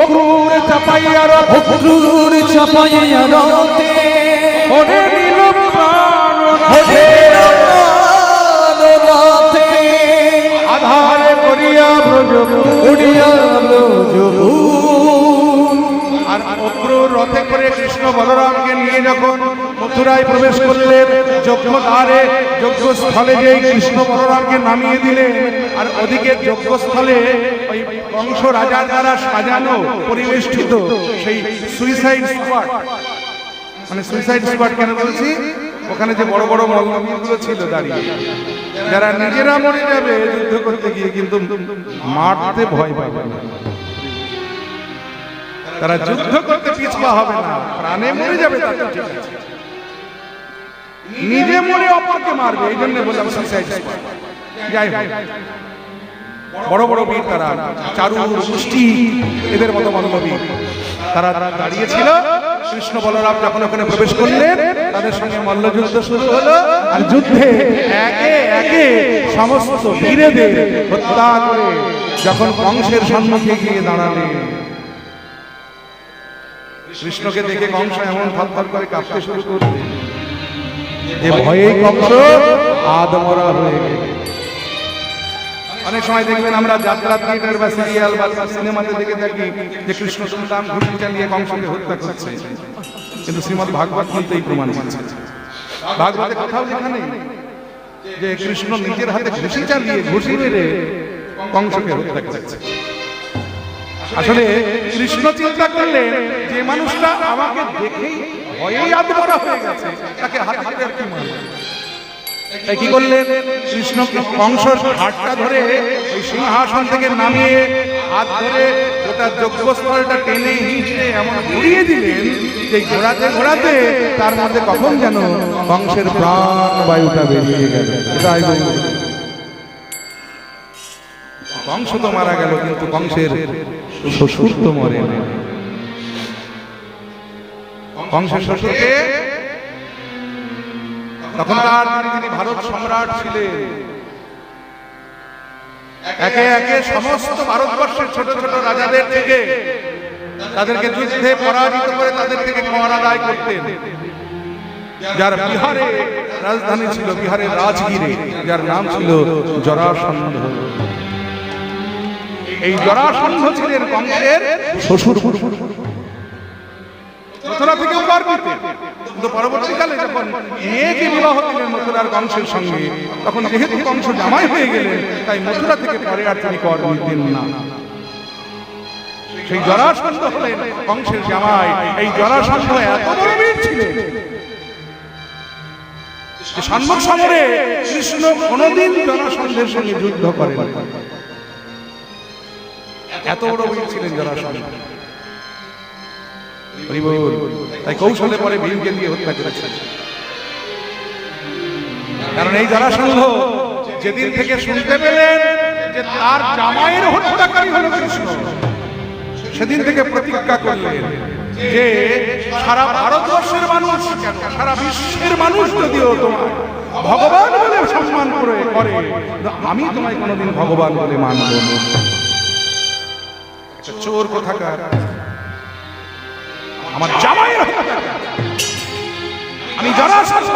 অক্রুর চাপাইয়া রথে, অক্রুর চাপাইয়া রথে ওরে নীল প্রাণ ওঠে রথে আধারে করিয়া ব্রজ উড়িয়া ব্রজভূ। আর অক্রুর রথে করে কৃষ্ণ বলরামকে নিয়ে যখন মথুরায় প্রবেশ করলেন, যজ্ঞদ্বারে যজ্ঞস্থলে যে কৃষ্ণ বলরামকে নামিয়ে দিলেন, আর ওদিকে যজ্ঞস্থলে ওই কংস রাজার দ্বারা সাজানো পরিবেষ্টিত সেই সুইসাইড স্কোয়াড, মানে সুইসাইড স্কোয়াড কেন বলছি, ওখানে যে বড় বড় মল্লবীরগুলো ছিল দাঁড়িয়ে, যারা নিজেরা মরে যাবে যুদ্ধ করতে গিয়ে কিন্তু মারতে ভয় পাবে না, তারা যুদ্ধ করতে পিছপা হবে না, প্রাণে মরে যাবে তাতে ঠিক আছে, নিজে মরে অপরকে মারবে, এই জন্য বললাম সুইসাইড স্কোয়াড। যাই হোক, বড় বড় বীর তারা, চারু মুষ্টি এদের মতো মল্লবীর তারা দাঁড়িয়েছিল। কৃষ্ণ বলরাম যখন ওখানে প্রবেশ করলেন, তাদের সঙ্গে মল্লযুদ্ধ শুরু হলো, আর যুদ্ধে একে একে সমস্ত বীরেদের হত্যা করে যখন কংসের সম্মুখে গিয়ে দাঁড়ালেন, কৃষ্ণকে দেখে কংস এমন থরথর করে কাঁপতে শুরু করলেন যে ভয়ে কংস আদমরা হয়ে গেল। অনেক সময় দেখবেন আমরা যাত্রা থিয়েটার বা সিরিয়াল বা সিনেমাতে দেখে থাকি যে কৃষ্ণ সুলতান ঘুষি চালিয়ে কংসকে হত্যা করছে, কিন্তু শ্রীমদ্ ভাগবত কিন্তু এই প্রমাণ করছে। ভাগবতে কোথাও লেখা নেই যে কৃষ্ণ নিজের হাতে ঘুষি চালিয়ে ঘুষি মেরে কংসকে হত্যা করেছে। আসলে কৃষ্ণ চিন্তা করলেন যে মানুষটা আমাকে দেখেই ভয়েই আত্মরা হয়ে গেছে, তাকে হাতে হাতে আর কি মারবে। তাই কি করলেন, কৃষ্ণকে কংসর হাতটা ধরে ওই সিংহাসন থেকে নামিয়ে হাত ধরে গোটা যজ্ঞস্থলটা টেনে হিঁচড়ে এমন ঘুরিয়ে দিলেন যে ঘোরাতে ঘোরাতে তার মধ্যে কখন যেন কংসের প্রাণ বায়ুটা বেরিয়ে গেল। কংস তো মারা গেল, কিন্তু কংসের শ্বশুর তো মরে না। কংসের শ্বশুরকে তখনকার তিনি ভারত সম্রাট ছিলেন, একে একে সমস্ত ভারতবর্ষের ছোট ছোট রাজাদের থেকে তাদেরকে যুদ্ধে পরাজিত করে তাদের থেকে কর আদায় করতেন। যার বিহারে রাজধানী ছিল, বিহারের রাজগিরে, যার নাম ছিল জরাসন্ধ। এই জরাসন্ধ ছিলেন কংসের শ্বশুর। মথুরা থেকে উপহার দিতেন, কিন্তু পরবর্তীকালে যখন মেয়েকে বিবাহ দিলেন মথুরার কংসের সঙ্গে, তখন যেহেতু কংস জামাই হয়ে গেলেন, তাই মথুরা থেকে পরে আর তিনি কর দিতেন না। সেই জরাসন্ধ হলেন কংসের জামাই। এই জরাসন্ধ এত বড় বীর ছিলেন যে সম্মুখ সমরে কৃষ্ণ কোনদিন জরাসন্ধের সঙ্গে যুদ্ধ করেন। এত বড় বীর ছিলেন জরাসন্ধ। তাই কৌশলে পরে ভীমকে দিয়ে হত্যা করেছে। কারণ এই জরাসন্ধ যেদিন থেকে শুনতে পেলেন যে তার জামাইয়ের হত্যাকারী হলো কৃষ্ণ, সেদিন থেকে প্রতিজ্ঞা করলেন যে সারা ভারতবর্ষের মানুষ কেন, সারা বিশ্বের মানুষ যদিও তোমার ভগবান বলে সম্মান করে, আমি তোমায় কোনোদিন ভগবান বলে মানব না। চোর কোথাকার, আমার জামাইয়ের হত্যাকারী, আমি জরাসন্ধ,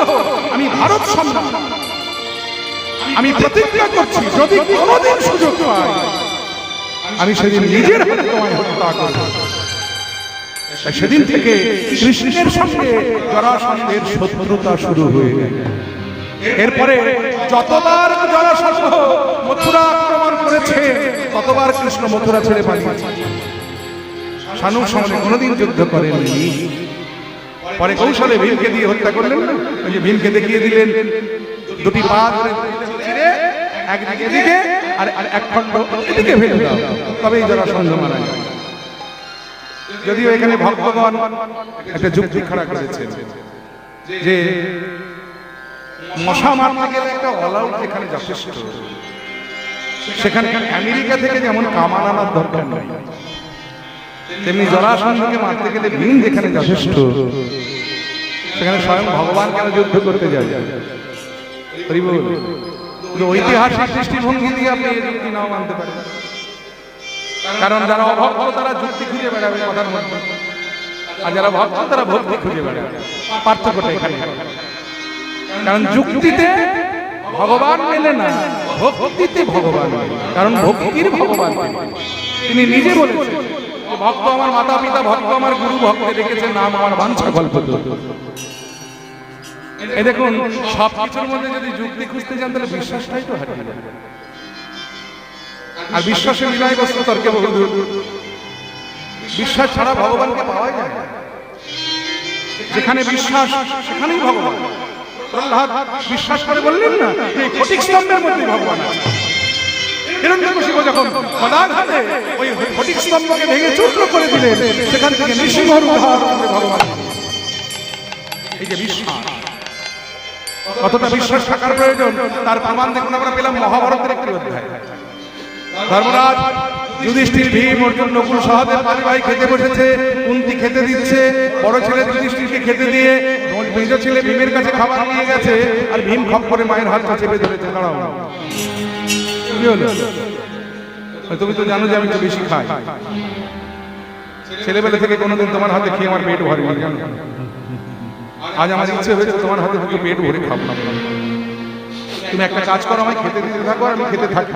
আমি ভারত সম্রাট, আমি প্রতিজ্ঞা করছি যদি কোনোদিন সুযোগ পাই আমি সেদিন নিজের হাতে তোমায় হত্যা করব। সেদিন থেকে কৃষ্ণের সঙ্গে জরাসন্ধের শত্রুতা শুরু হয়ে গেল। এরপরে যতবার জরাসন্ধ মথুরা আক্রমণ করেছে, ততবার কৃষ্ণ মথুরা ছেড়ে পালিয়েছে। শানুর সঙ্গে কোনোদিন যুদ্ধ করেননি। পরে কৌশলে ভীমকে দিয়ে হত্যা করলেন। ওই যে ভীমকে দেখিয়ে দিলেন দুটি পা ধরে ছিঁড়ে একদিকে এদিকে আর এক খণ্ড এদিকে ফেলে দাও, তবেই জরাসন্ধ মারা যায়। যদিও এখানে ভগবান একটা যুক্তি খাড়া করেছেন যে মশা মারতে গেলে একটা অলআউট এখানে যথেষ্ট, সেখানে আমেরিকা থেকে যেমন কামান আনার দরকার নেই, তেমনি জরাসন্ধকে মারতে গেলে ভীম যেখানে যথেষ্ট, সেখানে স্বয়ং ভগবান কেন যুদ্ধ করতে যায়? ঐতিহাসিক দৃষ্টিভঙ্গি দিয়ে আপনি এই যুক্তি নাও মানতে পারেন। কারণ যারা অভক্ত তারা যুক্তি খুঁজে বেড়াবে কথার মধ্যে, আর যারা ভক্ত তারা ভক্তি খুঁজে বেড়াবে। পার্থক্যটা এখানে। কারণ যুক্তিতে ভগবান মেলে না, ভক্তিতে ভগবান মেলে। কারণ ভক্তির ভগবান তিনি নিজে বলেছেন, ভক্ত আমার মাতা পিতা, ভক্ত আমার গুরু, ভক্তে রেখেছে নাম আমার বাঞ্ছা কল্পতরু। এই দেখুন, সব কিছুর মধ্যে যদি যুক্তি খুঁজতে যান তাহলে বিশ্বাসটাই তো হারিয়ে যাবে। আর বিশ্বাসে মিলাই বস্তু তর্কে বহুদূর। বিশ্বাস ছাড়া ভগবানকে পাওয়া যায় না। যেখানে বিশ্বাস সেখানেই ভগবান। প্রহ্লাদ বিশ্বাস করে বললেন না এই ফটিক স্তম্ভের মধ্যে ভগবান আছে। হিরণ্যকশিপু যখন গদাঘাতে ওই ফটিক স্তম্ভকে ভেঙে চূর্ণ করে দিলেন, সেখান থেকে নৃসিংহর উদ্ধার করে ভগবান। এই যে বিশ্বাস, কতটা বিশ্বাস থাকার প্রয়োজন তার প্রমাণ দেখুন আমরা পেলাম মহাভারতের একটি অধ্যায়। ধর্মরাজ যুধিষ্ঠির, ভীম, অর্জুন, নকুল, সহদেব পাঁচ ভাই খেতে বসেছে। কুন্তি খেতে দিচ্ছে, বড় ছেলে যুধিষ্ঠিরকে খেতে দিয়ে মেজ ছেলে ভীমের কাছে খাবার নিয়ে গেছে, আর ভীম খপ করে মায়ের হাতটা চেপে ধরেছে। দাঁড়াও, কি হলো? তুমি তো জানো যে আমি তো বেশি খাই, ছেলেবেলা থেকে কোনোদিন তোমার হাতে খেয়ে আমার পেট ভরেনি, জানো? আজ আমার ইচ্ছে হয়েছে তোমার হাতে থেকে পেট ভরে খাবো না। তুমি একটা কাজ করো, আমায় খেতে দিতে থাকো, আমি খেতে থাকি।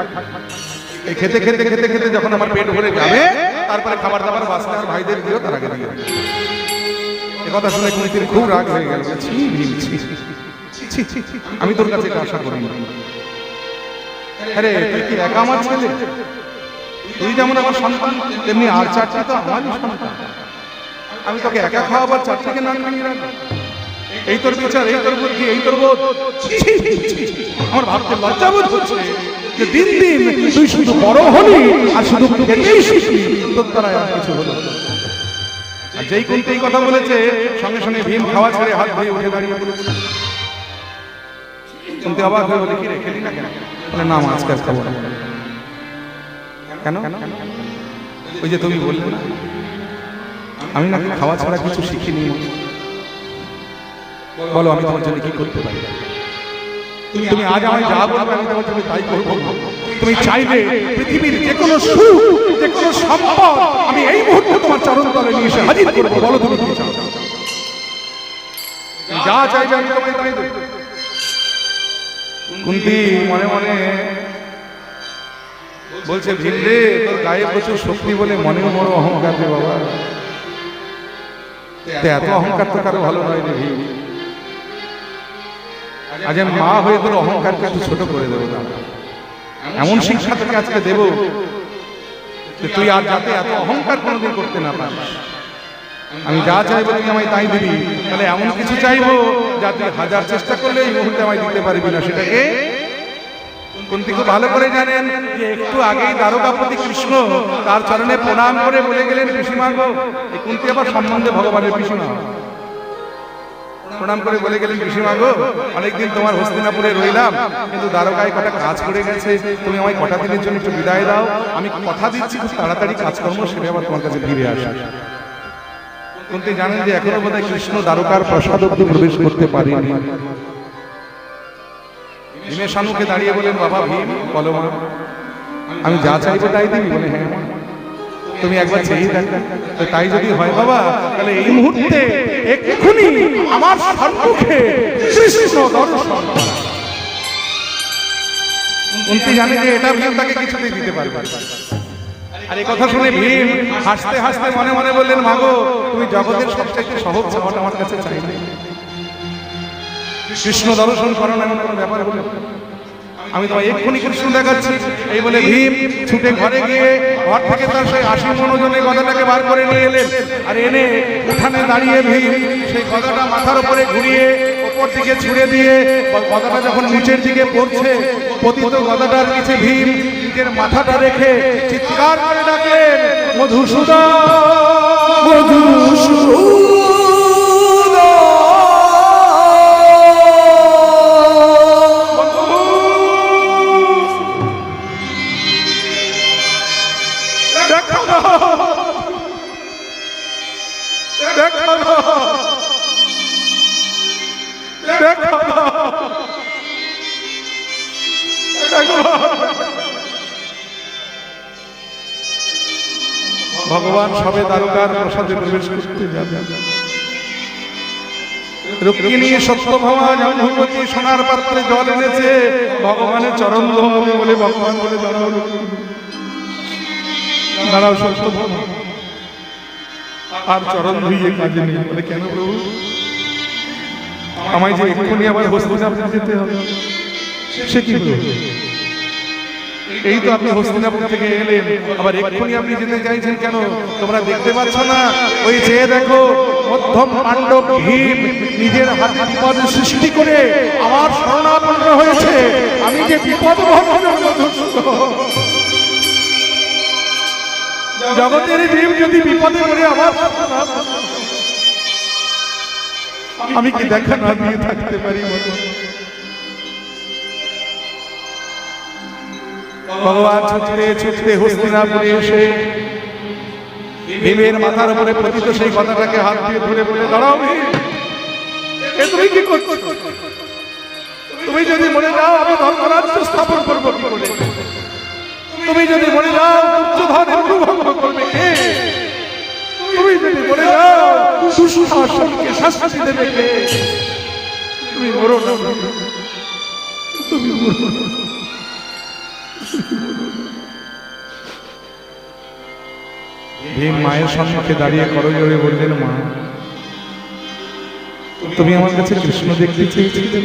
এই খেতে খেতে খেতে খেতে যখন আমার পেট ভরে যাবে, তারপরে খাবার দাবার বাঁচলে আর ভাইদের দিও, তার আগে দিও। এই কথা শুনে কুন্তির খুব রাগ হয়ে গেল। আমি তোর কাছে এটা আশা করিনি। আরে তুই কি একা আমার ছেলে? তুই যেমন আমার সন্তান, তেমনি আর চারটি তো আমারই সন্তান। আমি তোকে একা খাওয়াবার, চারটিকে নাম নিয়ে রাখবো? এই তোর বিচার, এই তোর বুদ্ধি, এই তোর বোধ। আমার ভাবতে লজ্জা বোধ হচ্ছে যে দিন দিন তুই শুধু বড় হলি আর শুধু খেতেই শিখলি, তোর দ্বারা আর কিছু হলো। আর যেই কুন্তি এই কথা বলেছে, সঙ্গে সঙ্গে ভীম খাওয়া ছেড়ে হাত ধুয়ে উঠে দাঁড়িয়ে পড়েছে। কুন্তি অবাক হয়ে বলে, কি রে, খেলি না কেন? বলে, না মা, আজকে আর খাবো না। কেন? ওই যে তুমি বললে না আমি নাকি খাওয়া ছাড়া কিছু শিখিনি। বলো আমি তোমার জন্য কি করতে পারি? তুমি আজ আমায় যা বলবে আমি তোমার জন্য তাই করব। তুমি চাইলে পৃথিবীর যে কোনো সুখ, যে কোনো সম্পদ আমি এই মুহূর্তে তোমার চরণ তলে নিয়ে এসে হাজির করব। বলো তুমি কি চাও? যা চাইবে আমি তোমায় তাই দেব। কুন্তি মনে মনে বলছে, ভীম রে, তোর গায়ে প্রচুর শক্তি বলে মনেও বড় অহংকার রে বাবা। এত অহংকার তো কারো ভালো নয় রে ভীম। আজ আমি মা হয়ে তোর অহংকারকে একটু ছোট করে দেবো। এমন শিক্ষা তোকে আজকে দেব যে তুই আর যাতে এত অহংকার কোনোদিন করতে না পারিস। আমি যা চাইবো তুই আমায় তাই দিবি। তাহলে এমন কিছু চাইবো যা তুই হাজার চেষ্টা করলে এই মুহূর্তে আমায় দিতে পারবি না। সেটাকে কুন্তি খুব ভালো করে জানেন যে একটু আগেই দ্বারকাপতি কৃষ্ণ তার চরণে প্রণাম করে বলে গেলেন, পিসিমা গো। এই কুন্তি আবার সম্বন্ধে ভগবানের পিসিমা প্রণাম করে বলে গেলেন, পিসিমা গো, অনেকদিন তোমার হস্তিনাপুরে রইলাম, কিন্তু দ্বারকায় কটা কাজ করে গেছে। তুমি আমায় কটা দিনের জন্য একটু বিদায় দাও। আমি কথা দিচ্ছি খুব তাড়াতাড়ি কাজকর্ম সেরে আবার তোমার কাছে ফিরে আসি। কুন্তি জানেন যে এখনো বোধহয় কৃষ্ণ দ্বারকার প্রাসাদ অব্দি প্রবেশ করতে পারেনি। ভীমের সামনে দাঁড়িয়ে বলেন, বাবা ভীম, বলো মা, আমি যা চাইবো তাই দিবি? বলে, হ্যাঁ। তুমি একবার চেয়ে দেখো, তো তাই যদি হয় বাবা, তাহলে এই মুহূর্তে এক্ষুনি আমার সম্মুখে কৃষ্ণ দর্শন। কুন্তি জানে যে এটা ভীম তাকে কিছুতেই দিতে পারবে। আর এই কথা শুনে ভীম হাসতে হাসতে মনে মনে বললেন, মাগো, তুমি জগতের সবচেয়ে সহজ চাওয়াটা আমার কাছে চাইলে। কৃষ্ণ দর্শন করানো এমন কোনো ব্যাপার হলো? আমি তোমায় এক্ষুনি কৃষ্ণ দেখাচ্ছি। এই বলে ভীম ছুটে ঘরে গিয়ে ঘর থেকে তার সেই 80 মণ ওজনের গদাটাকে বার করে নিয়ে এলেন। আর এনে উঠানে দাঁড়িয়ে ভীম সেই গদাটা মাথার উপরে ঘুরিয়ে ওপর দিকে ছুড়ে দিয়ে গদাটা যখন নিচের দিকে পড়ছে, পতিত গদাটার নিচে ভীম নিজের মাথাটা রেখে চিৎকার করে ডাকলেন, মধুসূদন, মধুসূদন। ভগবান সবে দ্বারকার প্রসাদে প্রবেশ করতে যাবেন। রুক্মিণী সত্যভামা জাম্বুবতী সোনার পাত্রে জল এনেছে, ভগবানের চরণ ধোয়াবে বলে ভগবান বলে দাঁড়াও দাঁড়াও সত্যভামা, আর চরণ ধুইয়ে কাজে নেই। বলে কেন প্রভু? আমায় যে এক্ষুনি আবার হস্তিনাপুর যেতে হবে। সে কি প্রভু? এই তো আপনি হস্তিনাপুর থেকে এলেন, আবার এক্ষুনি আপনি যেতে চাইছেন কেন? তোমরা দেখতে পাচ্ছ না? ওই যে দেখো মধ্যম পাণ্ডব ভীম নিজের হাতে বিপদ সৃষ্টি করে আমার শরণাপন্ন হয়েছে। আমি যে বিপদ জগতের জীব যদি বিপদে পড়ে আমার, আমি কি দেখা না দিয়ে থাকতে পারি? ভগবান ছুটতে ছুটতে হস্তিনাপুরে এসে ভীমের মাথার উপরে পতিত সেই কথাটাকে হাত দিয়ে ধরে বলে, দাঁড়াও ভীম, এ তুমি কি করছো? তুমি যদি মরে যাও আমি ধর্মরাজ্য স্থাপন করবো কি করে? তুমি যদি মরে যাও দুর্যোধনের অনুভঙ্গ করবে কে? তুমি যদি মরে যাও দুঃশাসনকে শাস্তি দেবে কে? তুমি মরো না, তুমি মরো না। ভীম মায়ের সম্মুখে দাঁড়িয়ে করজোড়ে বললেন, মা, তুমি আমার কাছে কৃষ্ণ দেখতে চেয়েছিলে,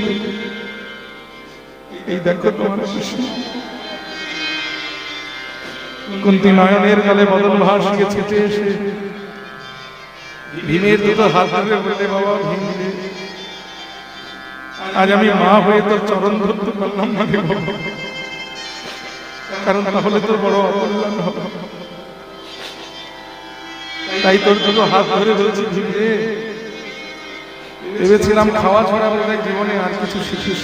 এই দেখো তোমার কৃষ্ণ। কুন্তী নয়নের জলে বদল ভাসিয়ে ছুটে এসে ভীমের দুটো হাত ধরে বললে, বাবা ভীম, আজ আমি মা হয়ে তোর চরণ ধরতে পারলাম না রে বাবা, কারণ তাহলে তোর বড় অকল্যাণ হবে। তাই তোর দুটো হাত ধরে বলছি, ভীম রে, ভেবেছিলাম খাওয়া ছড়া বোধহয় জীবনে আর কিছু শিখিস,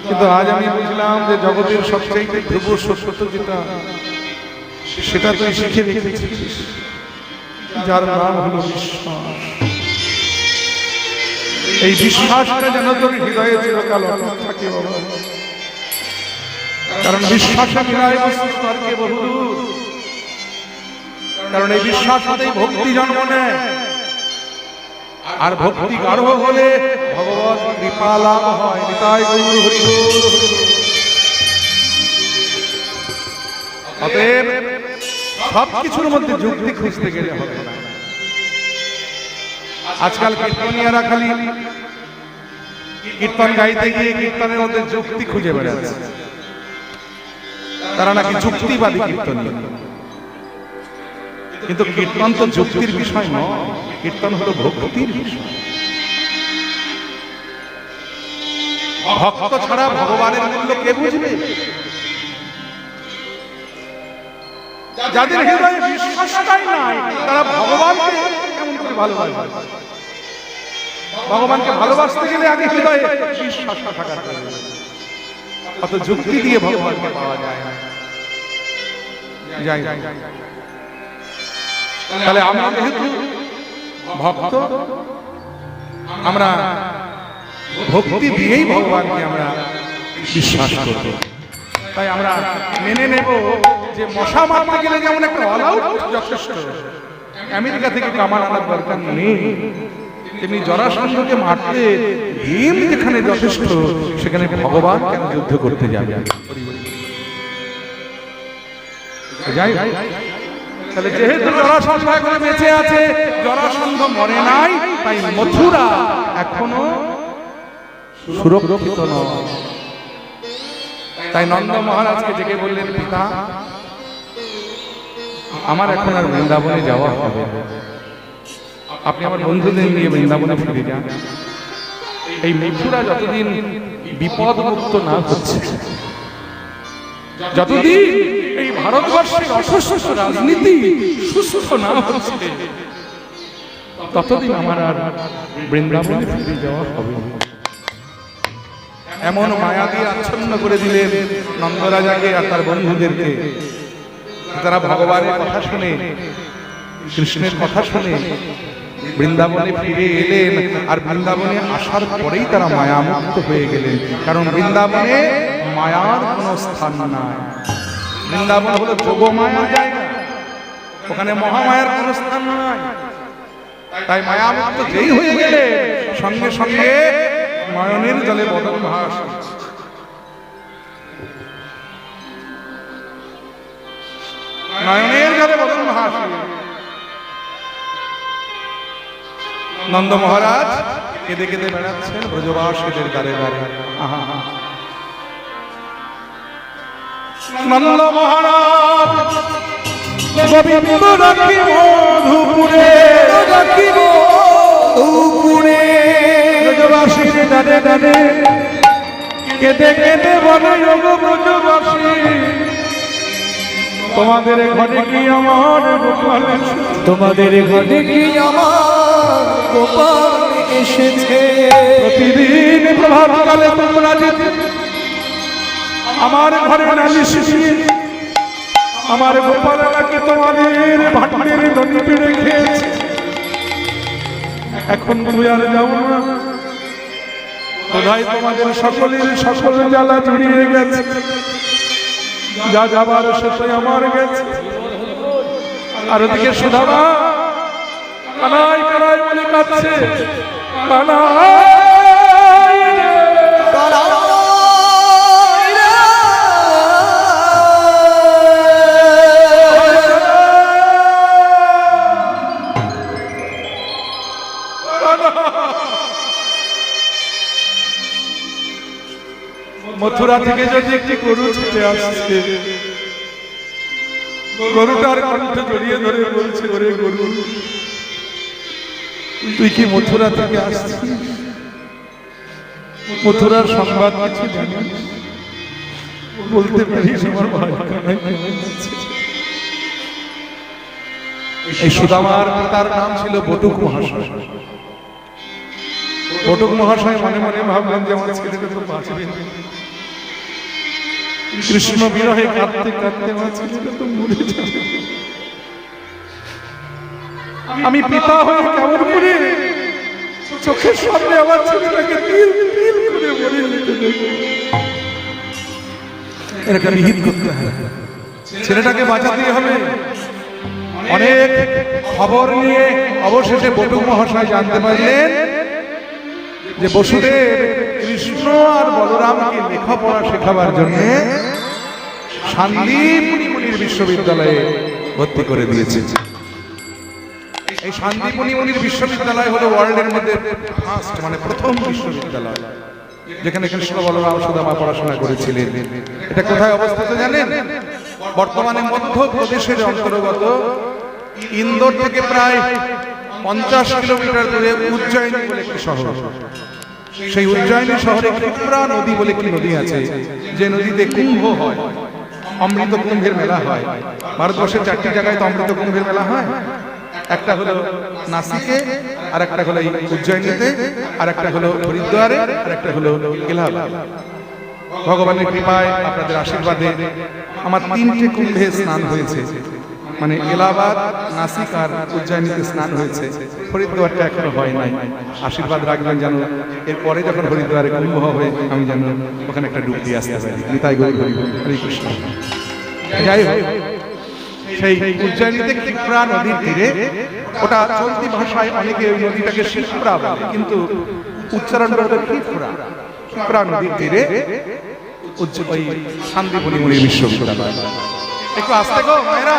কিন্তু আজ আমি বুঝলাম যে জগতের সবচাইতে ধ্রুব সত্য যেটা, সেটা তুই শিখে রেখেছিস, যার নাম হলো বিশ্বাস। এই বিশ্বাসটা যেন তোর হৃদয়ে চিরকাল অটুট থাকে বাবা, কারণ বিশ্বাসে বিনয় বস্তু স্তরকে বহুদূর। কারণ এই বিশ্বাস হতেই ভক্তি জন্ম নেয়, আর ভক্তি গাঢ় হলে ভগবত কৃপা লাভ হয়। নিতাই গৌর হরি বল। অতএব সবকিছুর মধ্যে যুক্তি খুঁজতে গেলে হবে না। আজকাল কীর্তনিয়ারা খালি কীর্তন গাইতে গিয়ে কীর্তনের মধ্যে যুক্তি খুঁজে বেড়াচ্ছে। তারা নাকি যুক্তিবাদী কীর্তনিয়া, কিন্তু কীর্তন তো যুক্তির বিষয় নয়, কীর্তন হলো ভক্তির বিষয়। ভক্ত ছাড়া ভগবানের মূল্য কে বুঝবে? যাদের হৃদয়ে বিশ্বাসটাই নাই, তারা ভগবানকে কেমন করে ভালোবাসবে? ভগবানকে ভালোবাসতে গেলে আগে হৃদয়ে বিশ্বাসটা থাকা দরকার। অত যুক্তি দিয়ে ভগবানকে পাওয়া যায় না। তাহলে আমরা যেহেতু ভক্ত, আমরা ভক্তি দিয়েই ভগবানকে আমরা বিশ্বাস করব। তাই আমরা মেনে নেব যে মশা মারতে গেলে যেমন একটা অল আউট যথেষ্ট, আমেরিকা থেকে কামান আনার দরকার নেই, তেমনি জরাসন্ধকে মারতে ভীম যেখানে যথেষ্ট, সেখানে ভগবান কেন যুদ্ধ করতে যাবে? যাই, তাহলে যেহেতু জরাসন্ধ এখনো বেঁচে আছে, জরাসন্ধ মরে নাই, তাই মথুরা এখনো সুরক্ষিত নয়। তাই নন্দ মহারাজকে ডেকে বললেন, পিতা, আমার এখন আর বৃন্দাবনে যাওয়া হবে না, আপনি আমার বন্ধুদের নিয়ে বৃন্দাবনে ফিরে যান। এই মথুরা যতদিন বিপদ মুক্ত না হচ্ছে, যতদিন এই ভারতবর্ষের অসুস্থ রাজনীতি সুস্থ না হচ্ছে, ততদিন আমার আর বৃন্দাবনে ফিরে যাওয়া হবে না। এমন মায়া দিয়ে আচ্ছন্ন করে দিলেন নন্দরাজাকে আর তার বন্ধুদেরকে। তারা ভগবানের কথা শুনে, কৃষ্ণের কথা শুনে বৃন্দাবনে ফিরে এলেন, আর বৃন্দাবনে আসার পরেই তারা মায়ামুক্ত হয়ে গেলেন। কারণ বৃন্দাবনে মায়ার কোনো স্থান নাই। বৃন্দাবন হলো যোগমায়ার জায়গা। ওখানে মহামায়ার কোনো স্থান নয়। তাই মায়ামুক্ত যেই হয়ে গেলে সঙ্গে সঙ্গে নয়নের জলে বদন ভাস। নয়নের জলে বদন ভাস। নন্দ মহারাজ কেঁদে কেঁদে বেড়াচ্ছেন ব্রজবাসীদের দ্বারে দ্বারে। নন্দ মহারাজ গোবিন্দ রাখি মধুপুরে, রাখি মধুপুরে, ব্রজবাসীর দ্বারে দ্বারে কেঁদে কেঁদে বলে ওগো ব্রজবাসী, তোমাদের ঘরে কি আমার গোপাল, তোমাদের ঘরে কি আমার গোপাল এসেছে। প্রতিদিন প্রভাতকালে তোমরা যেতে আমার ঘরে নালিশ দিয়ে আমার গোপাল নাকি তোমাদের ভাটের নদীতে রেখেছে। এখন তুমি আর যাও না, কোথায় তোমাদের সকলের সকল জ্বালা জড়িয়ে গেছে, যা যাবার শেষে আমার গেছে। আর ওদিকে সুধামা কানাই কানাই বলে কাঁদছে, কানাই মথুরা থেকে যদি একটি গরু ছুটে আসছে, গরুটার কণ্ঠ জড়িয়ে ধরে বলছে, ওরে গরু তুই কি মথুরা থেকে আসছিস? মথুরার সংবাদ কিছু জানিস? বলতে পারিস আমার ভাই কানাই আছে। এই সুদামার পিতার নাম ছিল বটুক মহাশয়। বটুক মহাশয় মনে মনে ভাবলেন যে আমার ছেলেটা তো বাঁচবে না। কৃষ্ণ বিরহে কাঁদতে কাঁদতে আমার ছেলেটা তো মরে যাবে। আমি পিতা হয়ে কেমন করে চোখের সামনে আমার ছেলেটাকে তিল তিল করে মরে যেতে দেখব? এটাকে নিহিত করতে হবে, ছেলেটাকে বাঁচাতে হবে। অনেক খবর নিয়ে অবশেষে বটুক মহাশয় জানতে পারলেন যে বসুদেব কৃষ্ণ আর বলরামকে লেখাপড়া শেখাবার জন্য শান্তিপুনি মুনির বিশ্ববিদ্যালয়ে ভর্তি করে দিয়েছে। এই শান্তিপুনি মুনির বিশ্ববিদ্যালয় হলো ওয়ার্ল্ডের মধ্যে ফার্স্ট, মানে প্রথম বিশ্ববিদ্যালয় যেখানে কৃষ্ণ বলরাম সুদামা পড়াশোনা করেছিলেন। এটা কোথায় অবস্থিত জানেন? বর্তমানে মধ্যপ্রদেশের অন্তর্গত ইন্দোর থেকে প্রায় 50 কিলোমিটার দূরে উজ্জয়িনী বলে একটি শহর। সেই উজ্জয়িনী শহরে ক্ষিপ্রা নদী বলে একটি নদী আছে, যে নদীতে কুম্ভ হয়, অমৃত কুম্ভের মেলা হয়। ভারতবর্ষের 4টি জায়গায় তো অমৃত কুম্ভের মেলা হয়। একটা হলো নাসিকে, আর একটা হলো উজ্জয়িনীতে, আর একটা হলো হরিদ্বারে, আর একটা হলো এলাহাবাদ। ভগবানের কৃপায় আপনাদের আশীর্বাদে আমার 3টে কুম্ভে স্নান হয়েছে, মানে এলাহাবাদ, নাসিক আর উজ্জয়িনীতে স্নান হয়েছে। হরিদ্বারটা এখনো হয় নাই। আশীর্বাদ রাখবেন যেন এরপরে যখন হরিদ্বারে কুম্ভ হবে আমি যেন ওখানে একটা ডুব দিয়ে আসতে পারি। নিতাই গৌর হরি কৃষ্ণ। যাই হোক, সেই উজ্জয়িনীতে ক্ষিপ্রা নদীর তীরে, ওটা চলতি ভাষায় অনেকে ওই নদীটাকে শিপ্রা বলে, কিন্তু উচ্চারণ করে ক্ষিপ্রা। ক্ষিপ্রা নদীর তীরে ওই শান্তিপুনি মুনির বিশ্ববিদ্যালয়। একটু আসতে গো মায়েরা,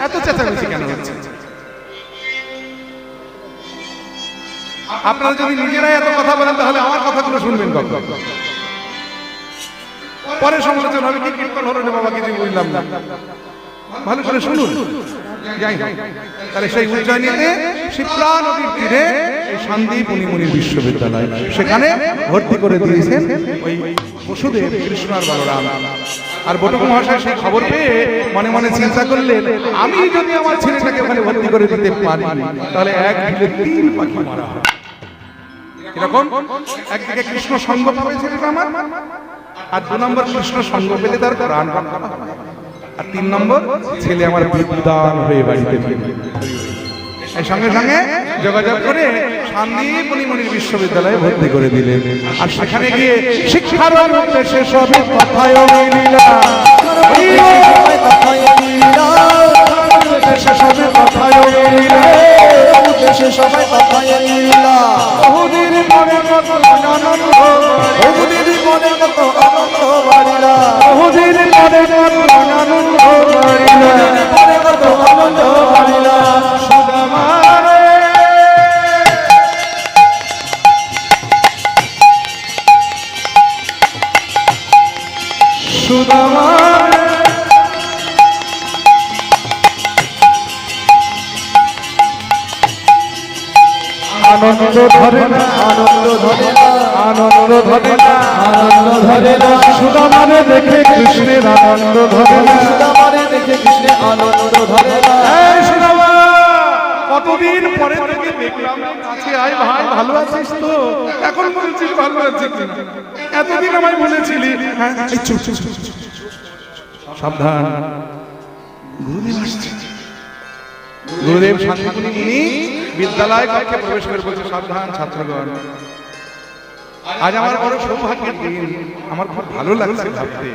এত চেঁচামেচি কেন হচ্ছে? আপনারা যদি নিজেরাই এত কথা বলেন তাহলে আমার কথাগুলো শুনবেন কখন? পরে সমালোচনা হবে, কি কীর্তন হলো রে বাবা, কিছু বুঝলাম না। ভালো করে শুনুন। যাই হোক, তাহলে সেই উজ্জয়িনীতে শিপ্রা নদীর তীরে শান্তিপুনি মুনির বিশ্ববিদ্যালয়, সেখানে ভর্তি করে দিয়েছেন ওই বসুদেব, কৃষ্ণ আর বলরাম। আর বটুক মহাশয় সেই খবর পেয়ে মনে মনে চিন্তা করলেন, আমি যদি আমার ছেলেটাকে ওখানে ভর্তি করে দিতে পারি তাহলে এক ঢিলে 3 পাখি মারা হবে। এরকম একদিকে কৃষ্ণ সঙ্গ পাবে ছেলেটা আমার, আর 2 নম্বর কৃষ্ণ সঙ্গ পেলে তার প্রাণ রক্ষা হবে, আর 3 নম্বর ছেলে আমার বিদ্যান হয়ে বাড়িতে ফিরবে। এই সঙ্গে সঙ্গে যোগাযোগ করে শান্তিপুনি মুনির বিশ্ববিদ্যালয়ে ভর্তি করে দিলেন। আর সেখানে গিয়ে শিক্ষার উদ্দেশ্যে সব কথায় মিলিলা মিলিলে উদ্দেশ্যে সবাই কথায় মিলিলা বহুদিন পরে কত আনন্দ বহুদিন মনে কত আনন্দ বাড়িলা বহুদিন পরে কত আনন্দ বাড়িলা মনে কত আনন্দ বাড়িলা সুদামারে সুদামারে আনন্দ ধরে না আনন্দ ধরে না আনন্দ ধরে না আনন্দ ধরে না সুদামারে দেখে কৃষ্ণের আনন্দ ধরে না সুদামারে দেখে কৃষ্ণের আনন্দ ধরে না এই সুদামা, কতদিন পরে তোকে দেখলাম কাছে আয় ভাই, ভালো আছিস তো? এখন বলছিস ভালো আছিস কিনা? এতদিন আমায় বলেছিলি হ্যাঁ, এই চুপ, চুপ, চুপ, চুপ। সাবধান, গুরুদেব আসছে। গুরুদেব শান্তিপুনি মুনি বিদ্যালয় কক্ষে প্রবেশ করে বলছে, সাবধান ছাত্রগণ, আজ আমার বড় সৌভাগ্যের দিন। আমার খুব ভালো লাগছে ভাবতে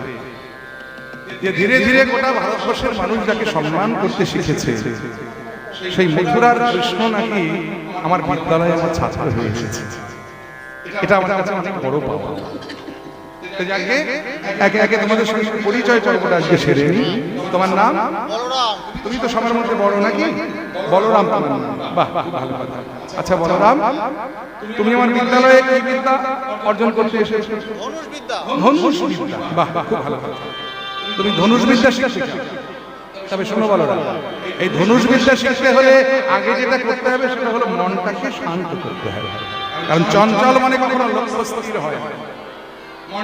যে ধীরে ধীরে গোটা ভারতবর্ষের মানুষ যাকে সম্মান করতে শিখেছে, সেই মথুরার কৃষ্ণ নাকি আমার বিদ্যালয়ে আমার ছাত্র হয়ে এসেছে। এটা আমার কাছে অনেক বড় পাওয়া। তো যাকে একে একে তোমাদের সঙ্গে পরিচয় পর্বটা আজকে সেরে নি। তোমার নাম? তুমি তো সবার মধ্যে বড় নাকি? বলরাম তোমার নাম। বাহ, খুব ভালো কথা। আচ্ছা বলরাম, তুমি আমার বিদ্যালয়ে কি বিদ্যা অর্জন করতে এসেছো? ধনুষ বিদ্যা। বাহ, খুব ভালো কথা। তুমি ধনুষ বিদ্যা শিখতে চাও? তবে শোনো বলরাম, এই ধনুষ বিদ্যা শিখতে হলে আগে যেটা করতে হবে সেটা হলো মনটাকে শান্ত করতে হবে। কারণ চঞ্চল মানে কখনো লক্ষ্য স্থির হয় না।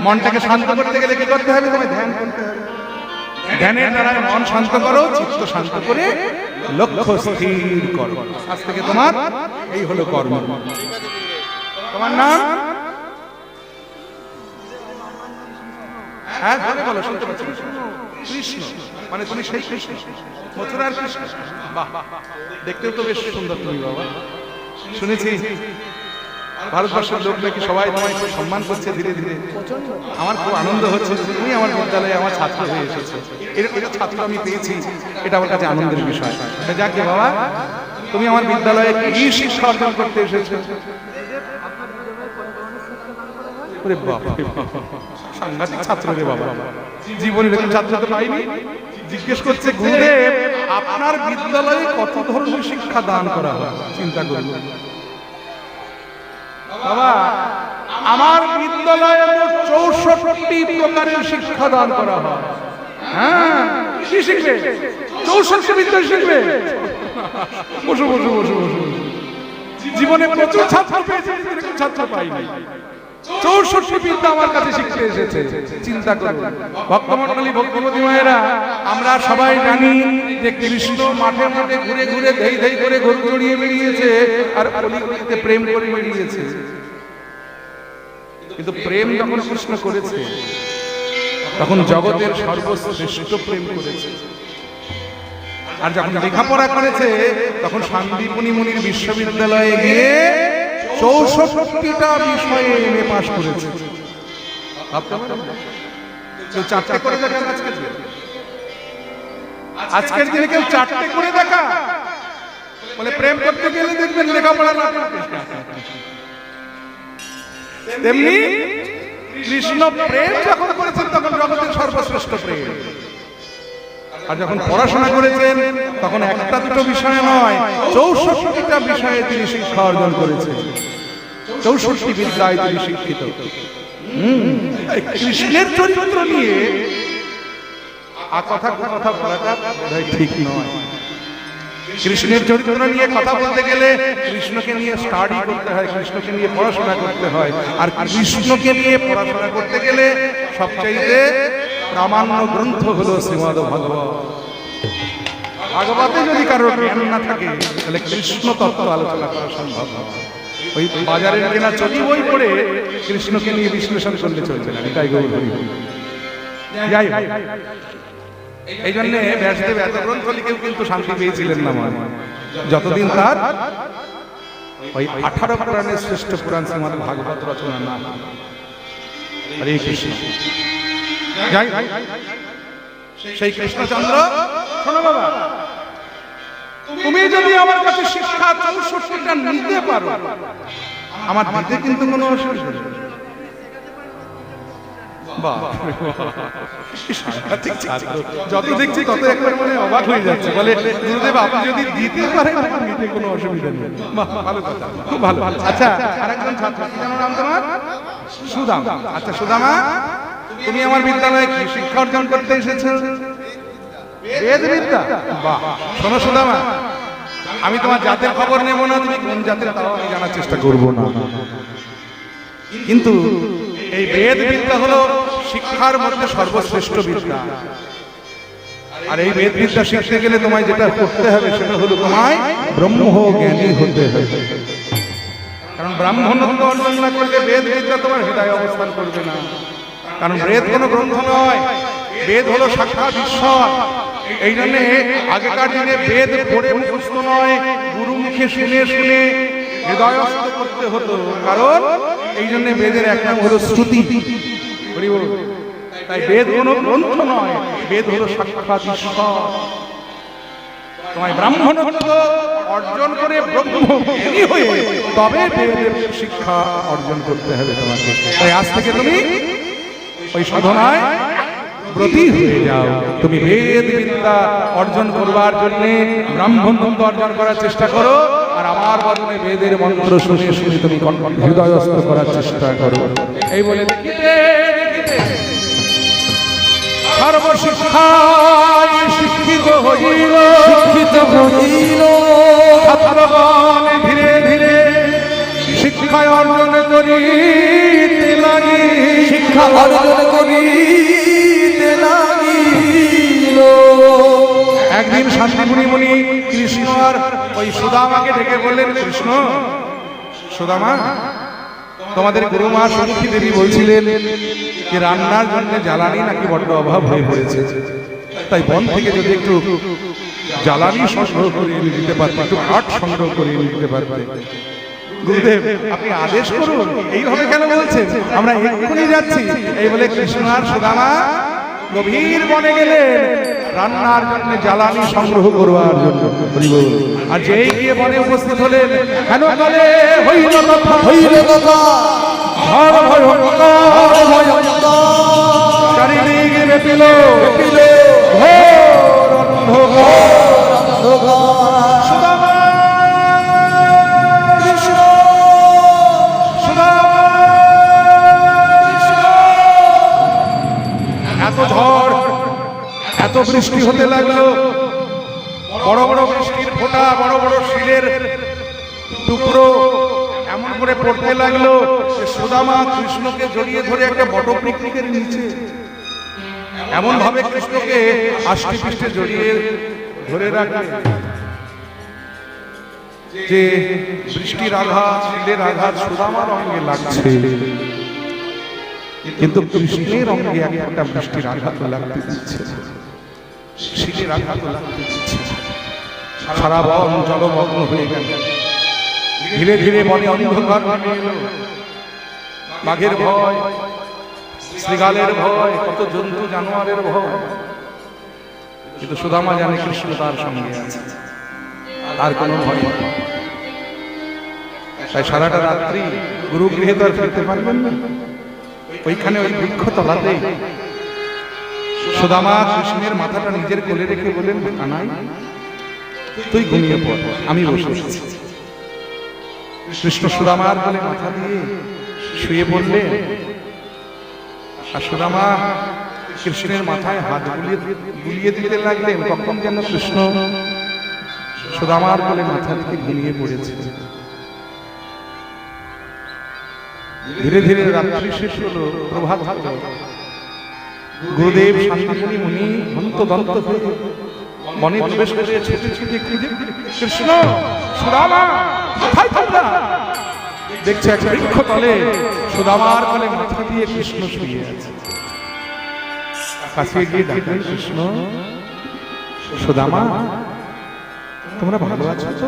মনটাকে শান্ত করতে গেলে কি করতে হবে? তুমি ধ্যান করতে হবে। ধ্যানের দ্বারা মন শান্ত করো, চিত্ত শান্ত করে লক্ষ্য স্থির করো। আজ থেকে তোমার এই হলো কর্ম। তোমার নাম? হ্যাঁ, ধরে বলো, শুনতে পাচ্ছি। কৃষ্ণ। মানে তুমি সেই কৃষ্ণ, মথুরার কৃষ্ণ। বাহ, দেখতেও তো বেশ সুন্দর তুমি বাবা। শুনেছি ভারতবর্ষের লোক নাকি সবাই তোমায় খুব সম্মান করছে ধীরে ধীরে। আমার খুব আনন্দ হচ্ছে যে তুমি আমার বিদ্যালয়ে আমার ছাত্র হয়ে এসেছো। এরকম ছাত্র আমি পেয়েছি, এটা আমার কাছে আনন্দের বিষয়। যাকে বাবা, তুমি আমার বিদ্যালয়ে কি শিক্ষা অর্জন করতে এসেছো? ওরে বাবা, সাংঘাতিক ছাত্র রে বাবা, জীবনে এরকম ছাত্র তো পাইনি। জিজ্ঞেস করছে, গুরুদেব আপনার বিদ্যালয়ে কত ধরনের শিক্ষা দান করা হয়? চিন্তা করুন বাবা, আমার বিদ্যালয়ে 64 প্রকারের শিক্ষা দান করা হয়। হ্যাঁ, কি শিখবে? 64 বিদ্যা শিখবে। বসো বসো বসো বসো। জীবনে প্রচুর ছাত্র পেয়েছি, এরকম ছাত্র পাইনি। 64 বিদ্যা আমার কাছে শিখতে এসেছে। চিন্তা করুন ভক্তমণ্ডলী, ভক্তিমতী মায়েরা, আমরা সবাই জানি যে কৃষ্ণ মাঠে মাঠে ঘুরে ঘুরে ধেই ধেই করে গরু চড়িয়ে বেরিয়েছে আর অলিগলিতে প্রেম করে বেরিয়েছে। কিন্তু প্রেম যখন কৃষ্ণ করেছে তখন জগতের সর্বশ্রেষ্ঠ প্রেম করেছে। আর যখন লেখাপড়া করেছে তখন শান্তিপুনি মুনির বিশ্ববিদ্যালয়ে গিয়ে 64টা বিষয়ে এমএ পাশ করেছে। কেউ 4টে করে দেখা আজকের দিনে কেউ 4টে করে দেখা বলে প্রেম করতে গেলে দেখবেন লেখাপড়া না করতে। তেমনি কৃষ্ণ প্রেম যখন করেছেন তখন জগতের সর্বশ্রেষ্ঠ প্রেম। আর যখন পড়াশোনা করেছেন তখন একটা দুটো বিষয় নয়, 64টা বিষয়ে তিনি শিক্ষা অর্জন করেছেন। 64 বিদ্যায় তিনি শিক্ষিত। কৃষ্ণের চরিত্র নিয়ে কথা বলাটা ঠিক নয়। কৃষ্ণের চরিত্র নিয়ে কথা বলতে গেলে কৃষ্ণকে নিয়ে স্টাডি করতে হয়, কৃষ্ণকে নিয়ে পড়াশোনা করতে হয়। আর কৃষ্ণকে নিয়ে পড়াশোনা করতে গেলে সবচাইতে প্রামাণ্য গ্রন্থ হলো শ্রীমদ্ ভাগবত। ভাগবতে যদি কারোর জ্ঞান না থাকে তাহলে কৃষ্ণ তত্ত্ব আলোচনা করা সম্ভব নয়। ওই বাজারের কেনা চটি বই পড়ে কৃষ্ণকে নিয়ে বিশ্লেষণ করলে চলবে না। এটাই গৌর হরি। যাই হোক, এই জন্য ব্যাসদেব এত গ্রন্থ লিখেও কিন্তু শান্তি পেয়েছিলেন না মনে। যতদিন তার ওই 18 পুরাণের শ্রেষ্ঠ পুরাণ শ্রীমদ্ ভাগবত রচনা না। হরে কৃষ্ণ। যাই সেই কৃষ্ণচন্দ্র, শোনো বাবা, তুমি যদি আমার কাছে শিক্ষা 64টা নিতে পারো, আমার দিতে কিন্তু কোনো অসুবিধা নেই। যত দেখছি তত একবার মানে অবাক হয়ে যাচ্ছে, বলে গুরুদেব আপনি যদি দিতে পারেন নিতে কোনো অসুবিধা নেই। বাহ, ভালো কথা, খুব ভালো। আচ্ছা, আরেকজন ছাত্র, কি যেন নাম তোমার? সুদাম। আচ্ছা সুদামা, তুমি আমার বিদ্যালয়ে কি শিক্ষা অর্জন করতে এসেছো? বেদ বিদ্যা। বাহ। শোনো সুদামা, আমি তোমার জাতের খবর নেব না, তুমি কোন জাতের তাও আমি জানার চেষ্টা করব না, কিন্তু এই বেদ বিদ্যা হলো শিক্ষার মধ্যে সর্বশ্রেষ্ঠ বিদ্যা। আর এই বেদ বিদ্যা শিখতে গেলে তোমায় যেটা করতে হবে সেটা হলো তোমায় ব্রহ্মজ্ঞানী হতে হবে। কারণ ব্রাহ্মণত্ব অর্জন না করলে বেদ বিদ্যা তোমার হৃদয়ে অবস্থান করবে না। কারণ বেদ কোনো গ্রন্থ নয়, বেদ হলো সাক্ষাৎ ঈশ্বর। এই জন্য আগেকার দিনে বেদ পড়ে মুখস্থ নয়, গুরু মুখে শুনে শুনে হৃদয়স্থ করতে হতো। কারণ এই জন্য বেদের এক নাম হলো শ্রুতি। তাই বেদ কোনো গ্রন্থ নয়, বেদ হলো সাক্ষাৎ ঈশ্বর। তোমায় ব্রাহ্মণত্ব অর্জন করে ব্রহ্মজ্ঞানী হয়ে তবে বেদের শিক্ষা অর্জন করতে হবে তোমাকে। তাই আজ থেকে তুমি ওই সাধনায় ব্রতী হয়ে যাও। তুমি বেদ বিদ্যা অর্জন করবার জন্য ব্রাহ্মণত্ব অর্জন করার চেষ্টা করো, আর আমার বদলে বেদের মন্ত্র শুনে শুনে তুমি হৃদয়স্থ করার চেষ্টা করো। এই বলে দেখিতে সর্বশিক্ষায় শিক্ষিত হইল, শিক্ষিত হইল ছাত্রগণ ধীরে ধীরে শিক্ষায় অর্জন করিতে লাগি, শিক্ষা অর্জন করিতে লাগিল। একদিন শান্তিপুরী মুনি কৃষ্ণ আর ওই সুদামাকে ডেকে বললেন, কৃষ্ণ, সুদামা, তোমাদের গুরুমা সখী দেবী বলছিলেন যে রান্নার জন্য জ্বালানি নাকি বড্ড অভাব হয়ে পড়েছে, তাই বন থেকে যদি একটু জ্বালানি সংগ্রহ করে এনে দিতে পারতে, একটু কাঠ সংগ্রহ করে এনে দিতে পারতে। গুরুদেব আপনি আদেশ করুন। এইভাবে কেন বলছেন? আমরা এক্ষুনি যাচ্ছি। এই বলে কৃষ্ণ আর সুদামা গভীর বনে গেলেন রান্নার জন্য জ্বালানি সংগ্রহ করবার জন্য। আর যেই গিয়ে বনে উপস্থিত হলেন, কেন বলে হইল কথা, হইল কথা ঝড় ভয়ঙ্কর, চারিদিকে ব্যাপিল ঘোর অন্ধকার। সুদামা, কৃষ্ণ সুদামা, এত ঝড়, এত বৃষ্টি হতে লাগলো, বড় বড় বৃষ্টির ফোঁটা, বড় বড় শিলের টুকরো এমন করে পড়তে লাগলো যে সুদামা কৃষ্ণকে জড়িয়ে ধরে একটা বটবৃক্ষের নিচে এমন ভাবে কৃষ্ণকে আষ্টি পৃষ্ঠে জড়িয়ে ধরে রাখে যে বৃষ্টির আঘাত, শিলের আঘাত সুদামার অঙ্গে লাগছে, কিন্তু কৃষ্ণের অঙ্গে একটা বৃষ্টির আঘাত লাগতে দিচ্ছে, শিলের আঘাত লাগতে দিচ্ছে। সারা বন জলমগ্ন হয়ে গেল। ধীরে ধীরে বনে অন্ধকার নেমে এলো। বাঘের ভয়, শৃগালের ভয়, কত জন্তু জানোয়ারের ভয়, কিন্তু সুদামা জানে কৃষ্ণ তার সঙ্গে আছে, তার কোনো ভয় নেই। তাই সারাটা রাত্রি গুরু গৃহে তো আর ফিরতে পারবেন না, ওইখানে ওই বৃক্ষ তলাতেই সুদামা কৃষ্ণের মাথাটা নিজের কোলে রেখে বলেন, কানাই তুই ঘুমিয়ে পড়, আমি বসে আছি। কৃষ্ণ সুদামার কোলে মাথা দিয়ে শুয়ে পড়লেন, আর সুদামা কৃষ্ণের মাথায় হাত বুলিয়ে দিতে লাগলেন। কখন যেন কৃষ্ণ সুদামার কোলে মাথা দিয়ে ঘুমিয়ে পড়েছে। ধীরে ধীরে রাত্রি শেষ হলো, প্রভাত হলো। গুরুদেব শান্তিপুরী মুনি হন্তদন্ত হয়ে বনে প্রবেশ করে ছুটে ছুটে খুঁজে কৃষ্ণ, সুদামা কোথায় তোমরা? দেখছে এক বৃক্ষ তলে সুদামার কোলে মাথা দিয়ে কৃষ্ণ শুয়ে আছে। কাছে গিয়ে ডাকলেন, কৃষ্ণ, সুদামা তোমরা ভালো আছো তো?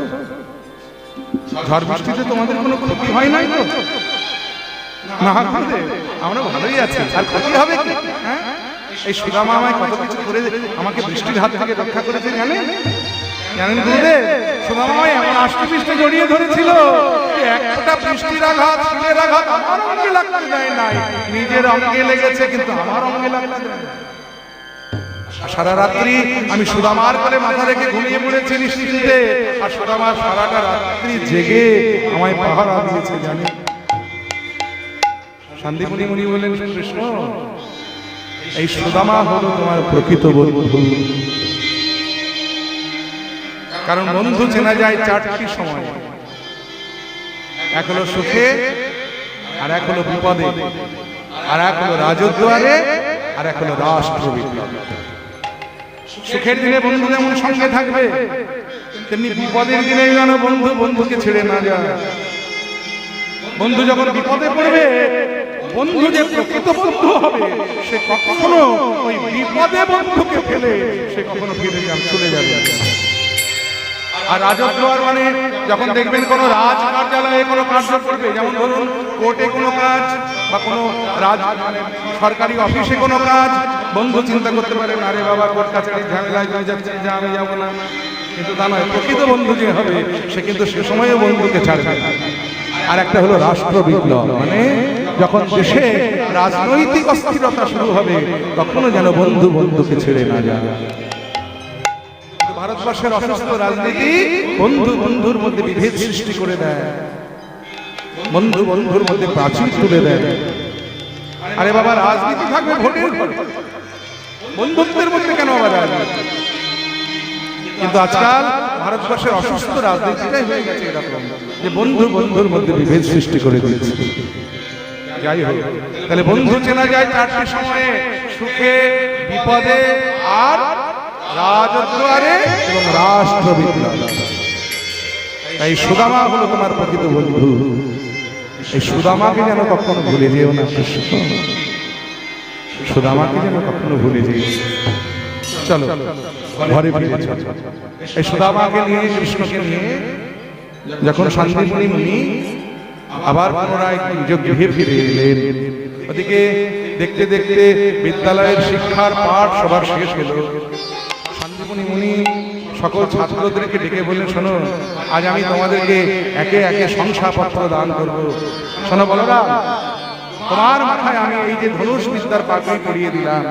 ঝড় বৃষ্টিতে তোমাদের কোনো ক্ষতি হয় নাই তো? না গুরুদেব, আমরা ভালোই আছি, আর ক্ষতি হবে কি? এই সুদামা আমায় কত কিছু করে আমাকে বৃষ্টির হাত থেকে রক্ষা করেছে জানেন? জানেন গুরুদেব, সুদামা এমন আষ্টে পৃষ্ঠে জড়িয়ে ধরেছিল যে একটা বৃষ্টির আঘাত, শিলের আঘাত আমার অঙ্গে লাগতে দেয় নাই, নিজের অঙ্গে লেগেছে কিন্তু আমার অঙ্গে লাগতে দেয় নাই। সারা রাত্রি আমি সুদামার কোলে মাথা রেখে ঘুমিয়ে পড়েছি নিশ্চিন্তে, আর সুদামা সারাটা রাত্রি জেগে আমায় পাহারা দিয়েছে। জানেন শান্তিপুরি মুনি বলেন, কৃষ্ণ এই সুদামা হলো তোমার প্রকৃত বন্ধু। কারণ বন্ধু চেনা যায় চারটি সময়, এক হলো সুখে, আর এক হলো বিপদে, আর এক হলো রাজদ্বারে, আর এক হলো রাষ্ট্র বিপ্লবে। সুখের দিনে বন্ধু যেমন সঙ্গে থাকবে, তেমনি বিপদের দিনে যেন বন্ধু বন্ধুকে ছেড়ে না যায়। বন্ধু যখন বিপদে পড়বে, বন্ধু যে প্রকৃত বন্ধু হবে সে কখনো ওই বিপদে বন্ধুকে ফেলে সে কখনো ফিরে চলে যাবে। আর রাজদ্বার মানে যখন দেখবেন কোন রাজ কার্যালয়ে কোনো কার্য করবে, যেমন ধরুন কোর্টে কোনো কাজ বা কোনো সরকারি অফিসে কোনো কাজ, বন্ধু চিন্তা করতে পারেন আরে বাবা কোর্ট কাছারির ঝামেলায় হয়ে যাচ্ছে, যা আমি যাবো না। কিন্তু তা নয়, প্রকৃত বন্ধু যে হবে সে কিন্তু সে সময়ও বন্ধুকে ছাড়বে না। আর একটা হলো রাষ্ট্র বিপ্লব, মানে যখন দেশে রাজনৈতিক অস্থিরতা শুরু হবে তখনও যেন বন্ধু বন্ধুকে ছেড়ে না যায়। ভারতবর্ষের অসুস্থ রাজনীতি বন্ধু বন্ধুর মধ্যে বিভেদ সৃষ্টি করে দেয়, বন্ধু বন্ধুর মধ্যে প্রাচীর তুলে দেয়। আরে বাবা, রাজনীতি থাকবে ভোটের ঘরে, বন্ধুত্বের মধ্যে কেন আবার রাজনীতি? কিন্তু আজকাল ভারতবর্ষের অসুস্থ রাজনীতিটাই হয়ে গেছে এরকম যে বন্ধু বন্ধুর মধ্যে বিভেদ সৃষ্টি করে দিয়েছে। যাই হোক, তাহলে বন্ধু চেনা যায় চারটি সময়ে, সুখে, বিপদে, আর রাজদ্বারে এবং রাষ্ট্র বিপ্লবে। তাই সুদামা হলো তোমার প্রকৃত বন্ধু। এই সুদামাকে যেন কখনো ভুলে যেও না কৃষ্ণ, সুদামাকে যেন কখনো ভুলে যেও। চলো ঘরে ফিরে চলো। এই সুদামাকে নিয়ে, কৃষ্ণকে নিয়ে যখন শান্তিপুরি মুনি আবার পুনরায় নিজ গৃহে ফিরে এলেন, ওদিকে দেখতে দেখতে বিদ্যালয়ের শিক্ষার পাঠ সবার শেষ হলো। শান্তিপুরি মুনি সকল ছাত্রদেরকে ডেকে বললেন, শোনো, আজ আমি তোমাদেরকে একে একে শংসাপত্র দান করব। শোনো বলরাম, তোমার মাথায় আমি এই যে ধনুষ বিদ্যার পাগড়ি পরিয়ে দিলাম,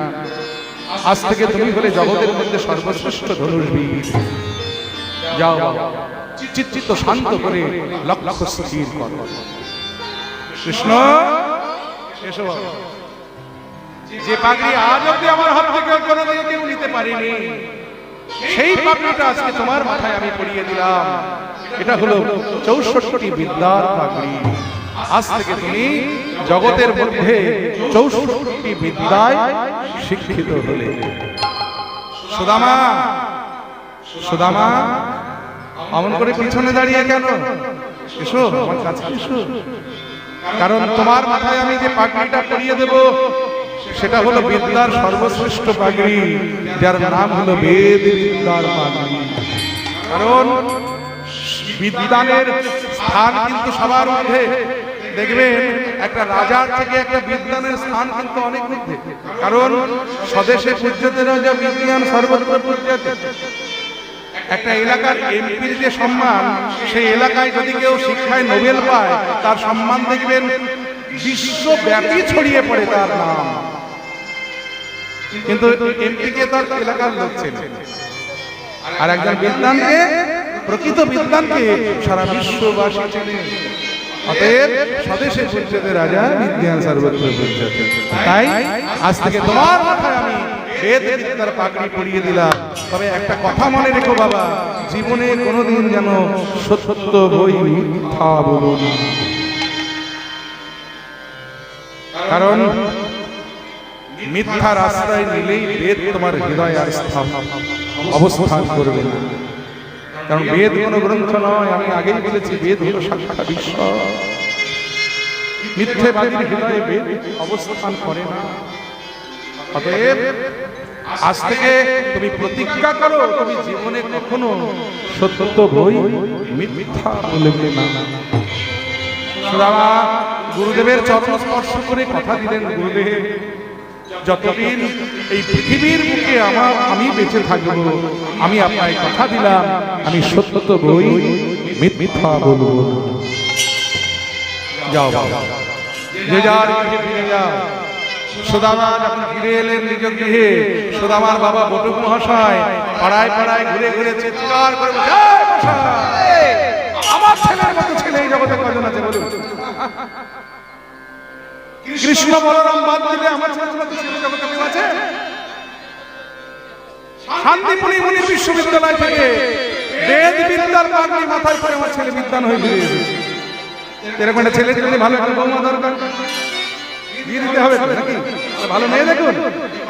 আজ থেকে তুমি হলে জগতের মধ্যে সর্বশ্রেষ্ঠ ধনুর্বীর। যাও, চিত্ত শান্ত করে লক্ষ্য স্থির করো। কৃষ্ণ এসো, যে পাগড়ি আজ অব্দি আমার হাত থেকে কোনোদিন কেউ নিতে পারিনি, সেই পাগড়িটা আজকে তোমার মাথায় আমি পরিয়ে দিলাম। এটা হলো 64টি বিদ্যার পাগড়ি। আজ থেকে তুমি জগতের মধ্যে 64টি বিদ্যায় শিক্ষিত হলে। সুদামা, সুদামা অমন করে পিছনে দাঁড়িয়ে কেন? এসো আমার কাছে এসো, কারণ তোমার মাথায় আমি যে পাগড়িটা পরিয়ে দেব সেটা হলো বিদ্যার সর্বশ্রেষ্ঠ পাগড়ি, যার নাম হলো বেদ বিদ্যার পাগড়ি। কারণ বিদ্যানের স্থান কিন্তু সবার মধ্যে, দেখবেন একটা রাজার থেকে একটা বিদ্যানের স্থান কিন্তু অনেক মধ্যে। কারণ স্বদেশে পূজ্যতে রাজা, বিজ্ঞান সর্বত্র পূজ্যতে। একটা এলাকার এমপির যে সম্মান, সেই এলাকায় যদি কেউ শিক্ষায় নোবেল পায় তার সম্মান দেখবেন বিশ্বব্যাপী ছড়িয়ে পড়ে তার নাম। কিন্তু এমপিকে তার এলাকার লোক চেনে, আর একজন বিদ্বানকে, প্রকৃত বিদ্বানকে সারা বিশ্ববাসী চেনে। অতএব স্বদেশে পূজ্যতে রাজা, বিজ্ঞান সর্বত্র পূজ্যতে। তাই আজ থেকে তোমার মাথায় আমি বেদ বিদ্যার পাগড়ি পরিয়ে দিলাম। তবে একটা কথা মনে রেখো বাবা, জীবনে কোনোদিন যেন সত্য বই মিথ্যা বলো না। কারণ মিথ্যার আশ্রয় নিলেই বেদ তোমার হৃদয়ে অবস্থান করবে না। কারণ বেদ কোনো গ্রন্থ নয়, আমি আগেই বলেছি, বেদ হলো সাক্ষাৎ ঈশ্বর। মিথ্যেবাদীর হৃদয়ে বেদ অবস্থান করে না। অতএব আজ থেকে তুমি প্রতিজ্ঞা করো, তুমি জীবনে কখনো সত্য বই মিথ্যা বলবে না। সুদামা গুরুদেবের চরণ স্পর্শ করে কথা দিলেন, গুরুদেব যতদিন এই পৃথিবীর বুকে আমি বেঁচে থাকবো, আমি আপনাকে কথা দিলাম, আমি সত্য বই মিথ্যা বলবো না। যাও যে যার গৃহে ফিরে যাও। সুদামা যখন ফিরে এলেন নিজ গৃহে, সুদামার বাবা বটুক মহাশয় পাড়ায় পাড়ায় ঘুরে ঘুরে চিৎকার করে আমার ছেলের মতো ছেলে এই জগতে কজন আছে বলুন? কৃষ্ণ বলরাম বাদ দিলে আমার ছেলের মতো ছেলে জগতে কেউ আছে? শান্তিপুরী মুনি বিশ্ববিদ্যালয় থেকে বেদ বিদ্যার পাগড়ি মাথায় করে আমার ছেলে বিদ্যান হয়ে ফিরে এসেছে। এরকম একটা ছেলের জন্য ভালো একটা বৌমা দরকার, বিয়ে দিতে হবে তো নাকি? ভালো মেয়ে দেখুন,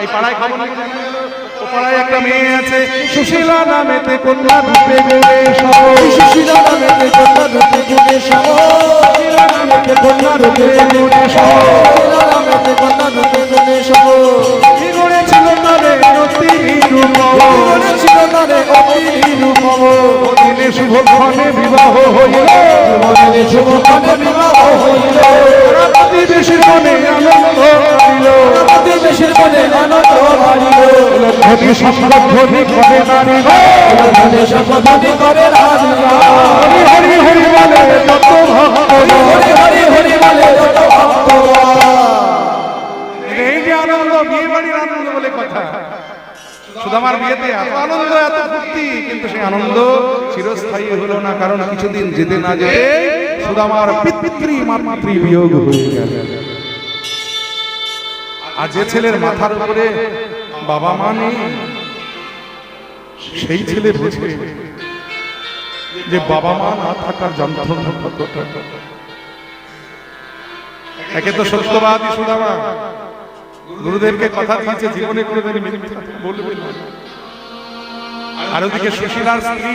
এই পাড়ায় খবর নাকি জানা গেল, ও পাড়ায় একটা মেয়ে আছে সুশীলা নামেতে কন্যা রূপে গুণে সম, সুশীলা নামেতে কন্যা রূপে গুণে সম, সুশীলা নামেতে কন্যা রূপে গুণে সম, সুশীলা নামেতে কন্যা রূপে গুণে সম, কি করেছিল তারে অতি নিরূপম, কি করেছিল তারে অতি নিরূপম, দিনে শুভক্ষণে বিবাহ হইল, জীবনে শুভক্ষণে বিবাহ হইল, প্রতিবেশীর মনে আনন্দ বাড়িল, প্রতিবেশীর মনে আনন্দ বাড়িল, ধ্বনি সংগঠনি করে নারী ধনে শপথি করে রাজা, হরি হরি হরি বলে যত ভক্ত, হরি হরি হরি বলে যত ভক্তগণ। এই যে আনন্দ, বিয়ে বাড়ির আনন্দ বলে কথা। সুদামার বিয়েতে এত আনন্দ এত ফুর্তি, কিন্তু সেই আনন্দ চিরস্থায়ী হলো না, কারণ কিছুদিন যেতে না যেতে সুদামার পিতৃ মাতৃ বিয়োগ হয়ে গেল। আর যে ছেলের মাথার উপরে বাবা মা নেই, সেই ছেলে বুঝে যে বাবা মা না থাকার যন্ত্রণা কতটা। একে তো সত্যবাদী সুদামা, গুরুদেবকে কথা দিয়েছে জীবনে কোনোদিন মিথ্যা বলবে না। আর ওদিকে সুশীলার স্ত্রী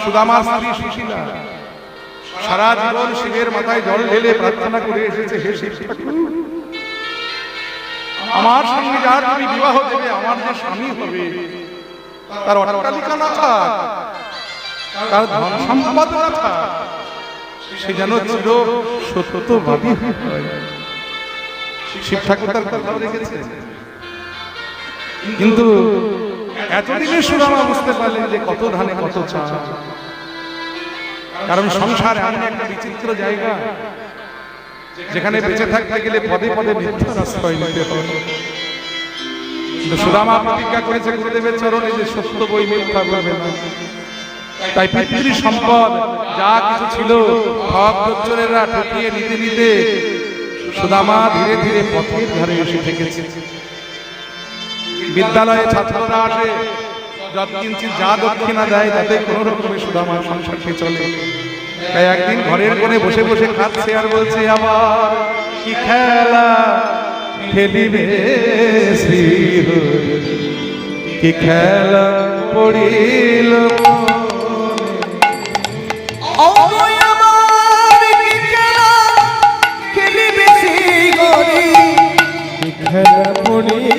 সুদামার স্ত্রী সুশীলা সারা জীবন শিবের মাথায় জল ঢেলে প্রার্থনা করে এসেছে, হে শিব ঠাকুর, আমার সঙ্গে যার তুমি বিবাহ দেবে, আমার যে স্বামী হবে তার অট্টালিকা না থাক, তার ধন সম্পদ না থাক, সে যেন চির সত্যবাদী হয়। শিব ঠাকুর তার কথা রেখেছে। কিন্তু এতদিনে সুদামা বুঝতে পারলেন যে কত ধানে কত চাল, কারণ সংসার এমন একটা বিচিত্র জায়গা যেখানে বেঁচে থাকতে গেলে পদে পদে মিথ্যার আশ্রয় নিতে হয়। কিন্তু সুদামা প্রতিজ্ঞা করেছে গুরুদেবের চরণে যে সত্য বই মিথ্যা বলবে না। তাই পিতৃ সম্পদ যা কিছু ছিল সব প্রচরেরা ঠকিয়ে নিতে নিতে সুদামা ধীরে ধীরে পথের ধারে এসে ঠেকেছে। বিদ্যালয়ে ছাত্ররা আসে, যৎকিঞ্চিৎ যা দক্ষিণা দেয় তাতে কোন রকমের সুদামার সংসারটি চলে। তাই একদিন ঘরের কোণে বসে বসে খাচ্ছে আর বলছে, আবার কি খেলা খেলিবে শ্রীহরি, কি খেলা পড়িল খেলা পড়িল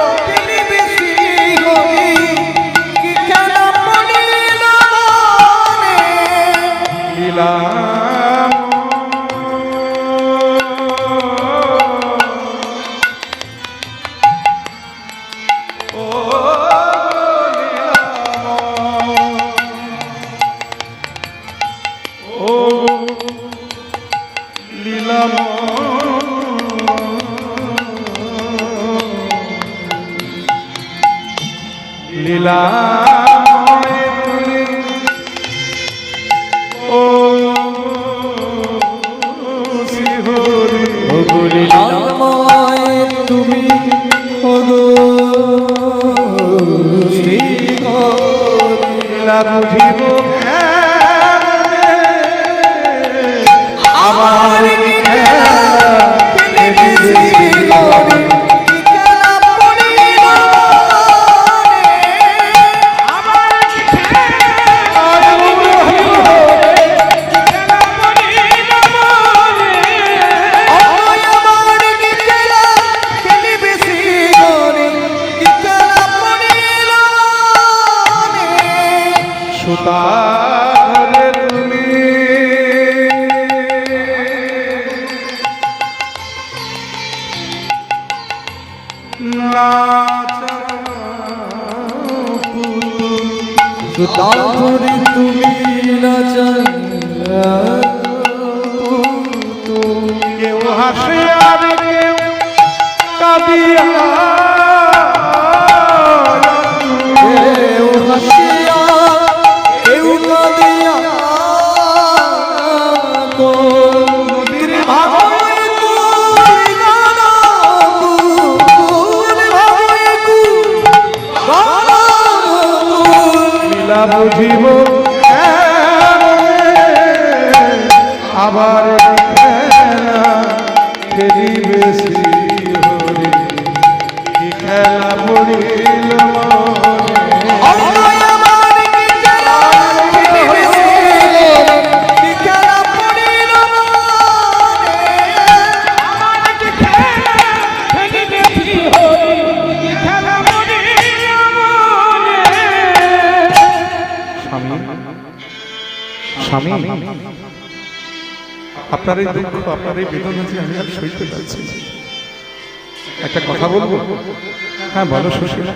খেলিবে শ্রীহরি, কি খেলা পড়িল লীলা লীলা ও শ্রীহরি, তুমি লীলা বুঝিব আমার সুতা ধরে তুমি সুতা ধরে তুমি নাচা কেউ হাসে আর কেউ কাঁদিয়া কেউ হাসিয়া কেউ কাঁদিয়া নদীর ভাবে তুই গানা কুল ভাবে লীলা বুঝিব আবার খেলিবে শ্রী হরি কি খেলা পড়িল স্বামী আপনার এই দুঃখ আপনার এই বেদনা যে আমি আর সইতে পারছি না। একটা কথা বলবো? হ্যাঁ বলো সুশীলা।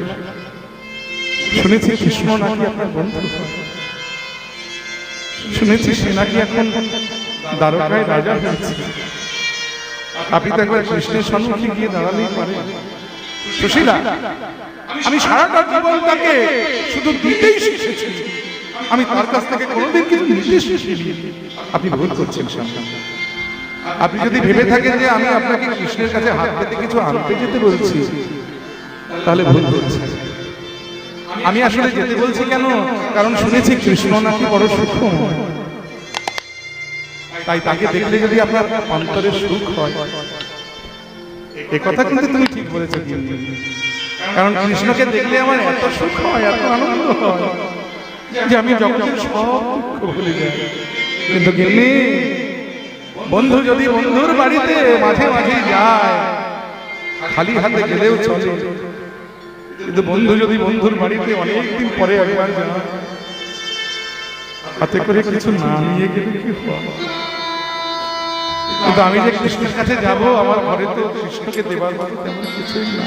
শুনেছি কৃষ্ণ নাকি আপনার বন্ধু, শুনেছি সে নাকি এখন দ্বারকায় রাজা হয়েছে। আপনি তো একবার কৃষ্ণের সম্মুখে গিয়ে দাঁড়ালেই পারে। সুশীলা, আমি সারাটা জীবনটাকে শুধু দিতেই শিখেছি, আমি তার কাছ থেকে কোনোদিন কিছু নিতে শিখিনি। আপনি ভুল করছেন স্বামী। আপনি যদি ভেবে থাকেন যে আমি আপনাকে কৃষ্ণের কাছে হাত পেতে কিছু আনতে যেতে বলছি, তাহলে ভুল করছেন। আমি আসলে যেতে বলছি কেন, কারণ শুনেছি কৃষ্ণ নাকি বড় সূক্ষ্ম, তাই তাকে দেখলে যদি আপনার অন্তরের সুখ হয়। এ কথা কিন্তু তুমি ঠিক বলেছো, কারণ কৃষ্ণকে দেখলে আমার এত সুখ হয়, এত আনন্দ হয় যে আমি জগতের সব দুঃখ ভুলে যাই। কিন্তু গিন্নি, বন্ধু যদি বন্ধুর বাড়িতে মাঝে মাঝে যায়, খালি হাতে গেলেও চলে, কিন্তু বন্ধু যদি বন্ধুর বাড়িতে অনেকদিন পরে একবার যায়, হাতে করে কিছু না নিয়ে গেলে কি হয়? কিন্তু আমি যে কৃষ্ণের কাছে যাব, আমার ঘরে তো কৃষ্ণকে দেবার মতো তেমন কিছুই না।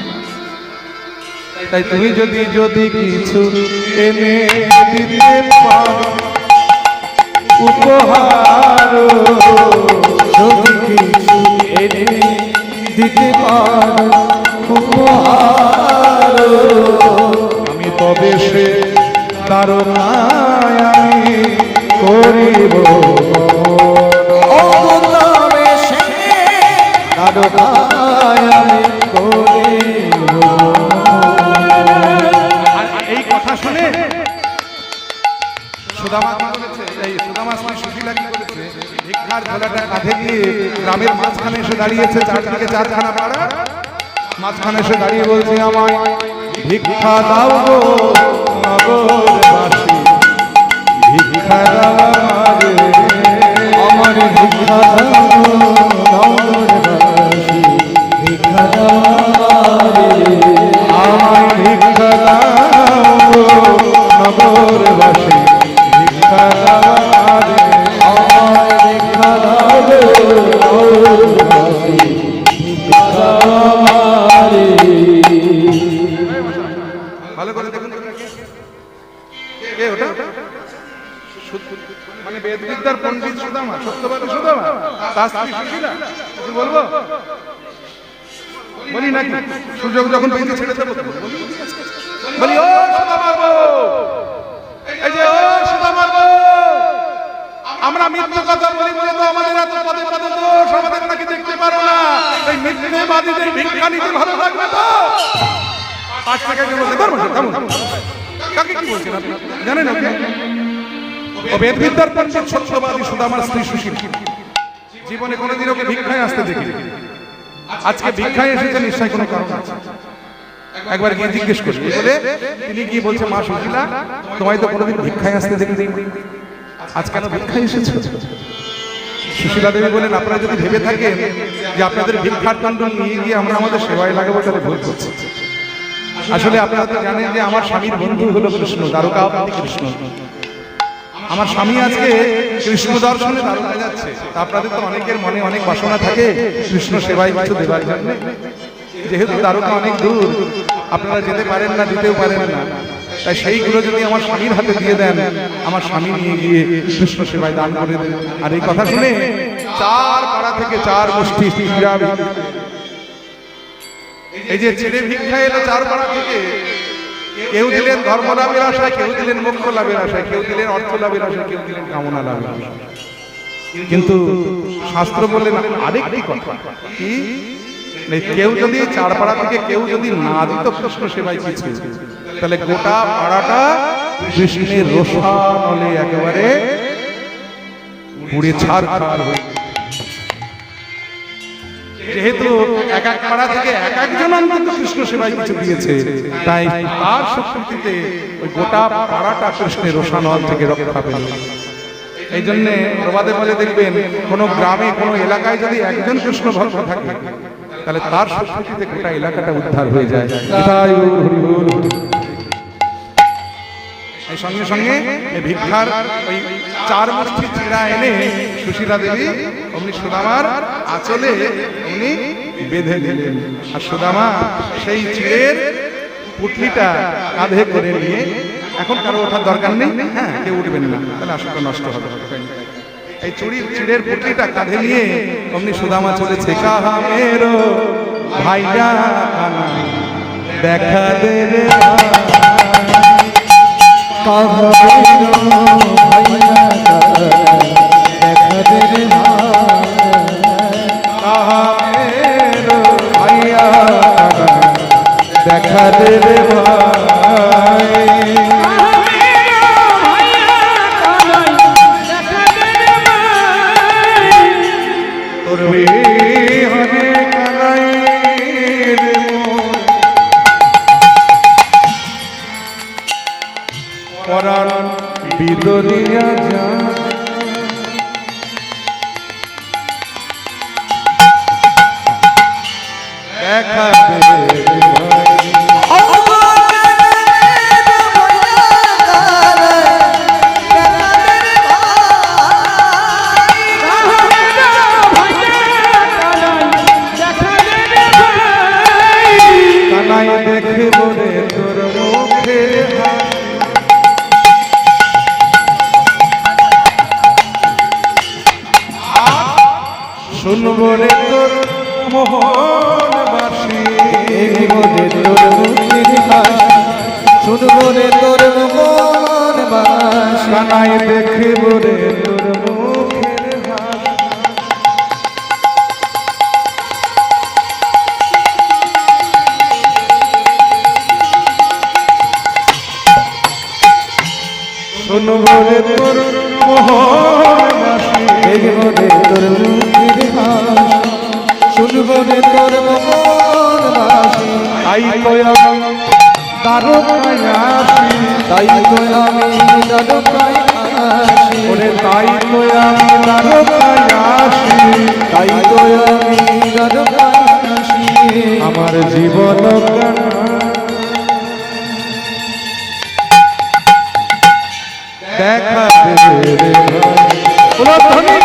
তাই তুমি যদি যদি কিছু এনে দিতে পারো উপহার, যদি কিছু এনে দিতে পারো উপহার, আমি তবে সে তারনায় আমি করিব অবতারে সে তারকায় আমি করিব। আর এই কথা শুনে সুদামা কি করেছে? এই সুদামা স্ত্রী সুশীলা কি করেছে? ভিক্ষার ঝোলাটা কাঁধে দিয়ে গ্রামের মাঝখানে এসে দাঁড়িয়েছে, চারদিকে চারখানা পাড়া, মাঝখানে এসে দাঁড়িয়ে বলছে, আমায় ভিক্ষা দাও গো নগরবাসী, ভিক্ষা দাও আমার ভিক্ষা দাও নগরবাসী, ভিক্ষা দাও আমায় ভিক্ষা দাও গো নগরবাসী, ভিক্ষা দাও আমার ভিক্ষা দাও নগরবাসী, ভিক্ষা দাও। ভালো করে দেখুন কে ওটা? মানে বেদবিদ্যার পণ্ডিত সুদামা, সত্যবাদী সুদামা, তার স্ত্রী সুশীলা। কিছু বলবো? বলি নাকি? সুযোগ যখন পেয়েছি ছেড়ে দেবো। বলি ও সুদামার বউ, এই যে ও সুদামার বউ, আমরা মিথ্যে কথা বলি বলে তো আমাদের এত পদে পদে দোষ, আমাদের নাকি দেখতে পারো না। এই মিথ্যেবাদীদের ভিক্ষা নিতে ভালো লাগবে তো? 5 টাকা জন্য কাকে কি বলছেন আপনি জানেন? আপনি ও বেদবিদ্যার পণ্ডিত সত্যবাদী সুদামার স্ত্রী সুশীলা। জীবনে কোনোদিন ওকে ভিক্ষায় আসতে দেখি, আজকে ভিক্ষায় এসেছে, নিশ্চয়ই কোনো কারণ আছে। একবার গিয়ে জিজ্ঞেস করি বলে তিনি কি বলছে, মা সুশীলা, তোমায় তো কোনোদিন ভিক্ষায় আসতে দেখি, আজ কেন ভিক্ষায় এসেছো? সুশীলা দেবী বলেন, আপনারা যদি ভেবে থাকেন যে আপনাদের ভিক্ষার দণ্ড নিয়ে গিয়ে আমরা আমাদের সেবায় লাগাবো, তাহলে ভুল করছি। আসলে আপনারা তো জানেন যে আমার স্বামীর বন্ধু হলো কৃষ্ণ, দ্বারকাপতি কৃষ্ণ। আমার স্বামী আজকে কৃষ্ণ দর্শনে দ্বারকা যাচ্ছে। তা আপনাদের তো অনেকের মনে অনেক বাসনা থাকে কৃষ্ণ সেবায় কিছু দেবার জন্য। যেহেতু দ্বারকা অনেক দূর, আপনারা যেতে পারেন না, দিতেও পারেন না, তাই সেইগুলো যদি আমার স্বামীর হাতে দিয়ে দেন, আমার স্বামী নিয়ে গিয়ে কৃষ্ণ সেবায় দান করে দেন। আর এই কথা শুনে 4 পাড়া থেকে 4 গোষ্ঠী চিড়া, এই যে চিড়ে ভিক্ষা এলো 4 পাড়া থেকে। কেউ দিলেন ধর্ম লাভের আশায়, কেউ দিলেন মোক্ষ লাভের আশায়, কেউ দিলেন অর্থ লাভের আশায়, কেউ দিলেন কামনা লাভের আশায়। কিন্তু শাস্ত্র বললেন আরেকটি কথা, কি কেউ যদি 4 পাড়া থেকে কেউ যদি না দিত কৃষ্ণ সেবায় কিছু, তাহলে গোটা পাড়াটা কৃষ্ণের রোষানলে একেবারে পুড়ে ছারখার হয়ে। যেহেতু এক এক পাড়া থেকে এক একজন অন্তত কৃষ্ণ সেবায় কিছু দিয়েছে, তাই তার শক্তিতে ওই গোটা পাড়াটা কৃষ্ণের রোষানল থেকে রক্ষা পেল। এই জন্য প্রবাদে বলে দেখবেন, কোন গ্রামে কোন এলাকায় যদি একজন কৃষ্ণ ভক্ত থাকে, তাহলে তার শক্তিতে গোটা এলাকাটা উদ্ধার হয়ে যায়। এই সঙ্গে সঙ্গে ভিক্ষার ওই 4 মুষ্টি চিড়া এনে সুশীলা দেবী অমনি সুদামার আঁচলে উনি বেঁধে দিলেন। আর সুদামা সেই চিড়ের পুটলিটা কাঁধে করে নিয়ে, এখন কারো ওঠার দরকার নেই, হ্যাঁ কেউ উঠবেন না, তাহলে আসলে নষ্ট হবে। এই চিড়ের পুটলিটা কাঁধে নিয়ে অমনি সুদামা চলেছে। কাহা মেরো ভাইয়া দেখা দে রে, কাহা মেরো ভাইয়া দেখা দে রে, কাহা মেরো ভাইয়া দেখা দে রে ভাই, তোর বিহনে কানাই রে মন, পরাণ বিদরিয়া যা, দেখা দে রে ভাই। কানাই দেখব রে তোর মুখের হাসি, শুনব রে তোর মোহন বাসি, দেখব রে তোর মুখের হাসি, শুনব রে তোর মন বাসি। কানাই দেখব রে তোর মুখের হাসি, শুনব রে তোর মোহন বাসি, দেখব রে তোর মুখের হাসি, শুনব রে তোর মন বাসি। তাই তো আমি দ্বারকায় আসি, তাই তো আমি দ্বারকায় আসি, ওরে তাই তো আমি দ্বারকায় আসি, তাই তো আমি দ্বারকায় আসি। আমার জীবন কানা দেখা দে রে ভাই। বলো ধ্বনি,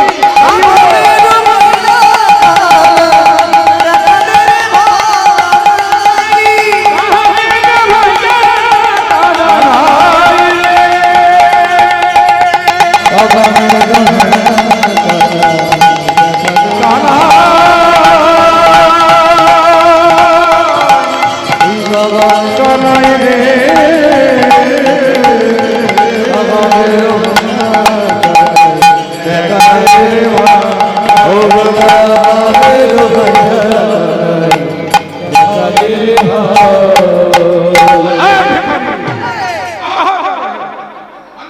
কানাই রে দেখা দে রে ভাই। ও বাবা রে ভাইয়া দেখা দে রে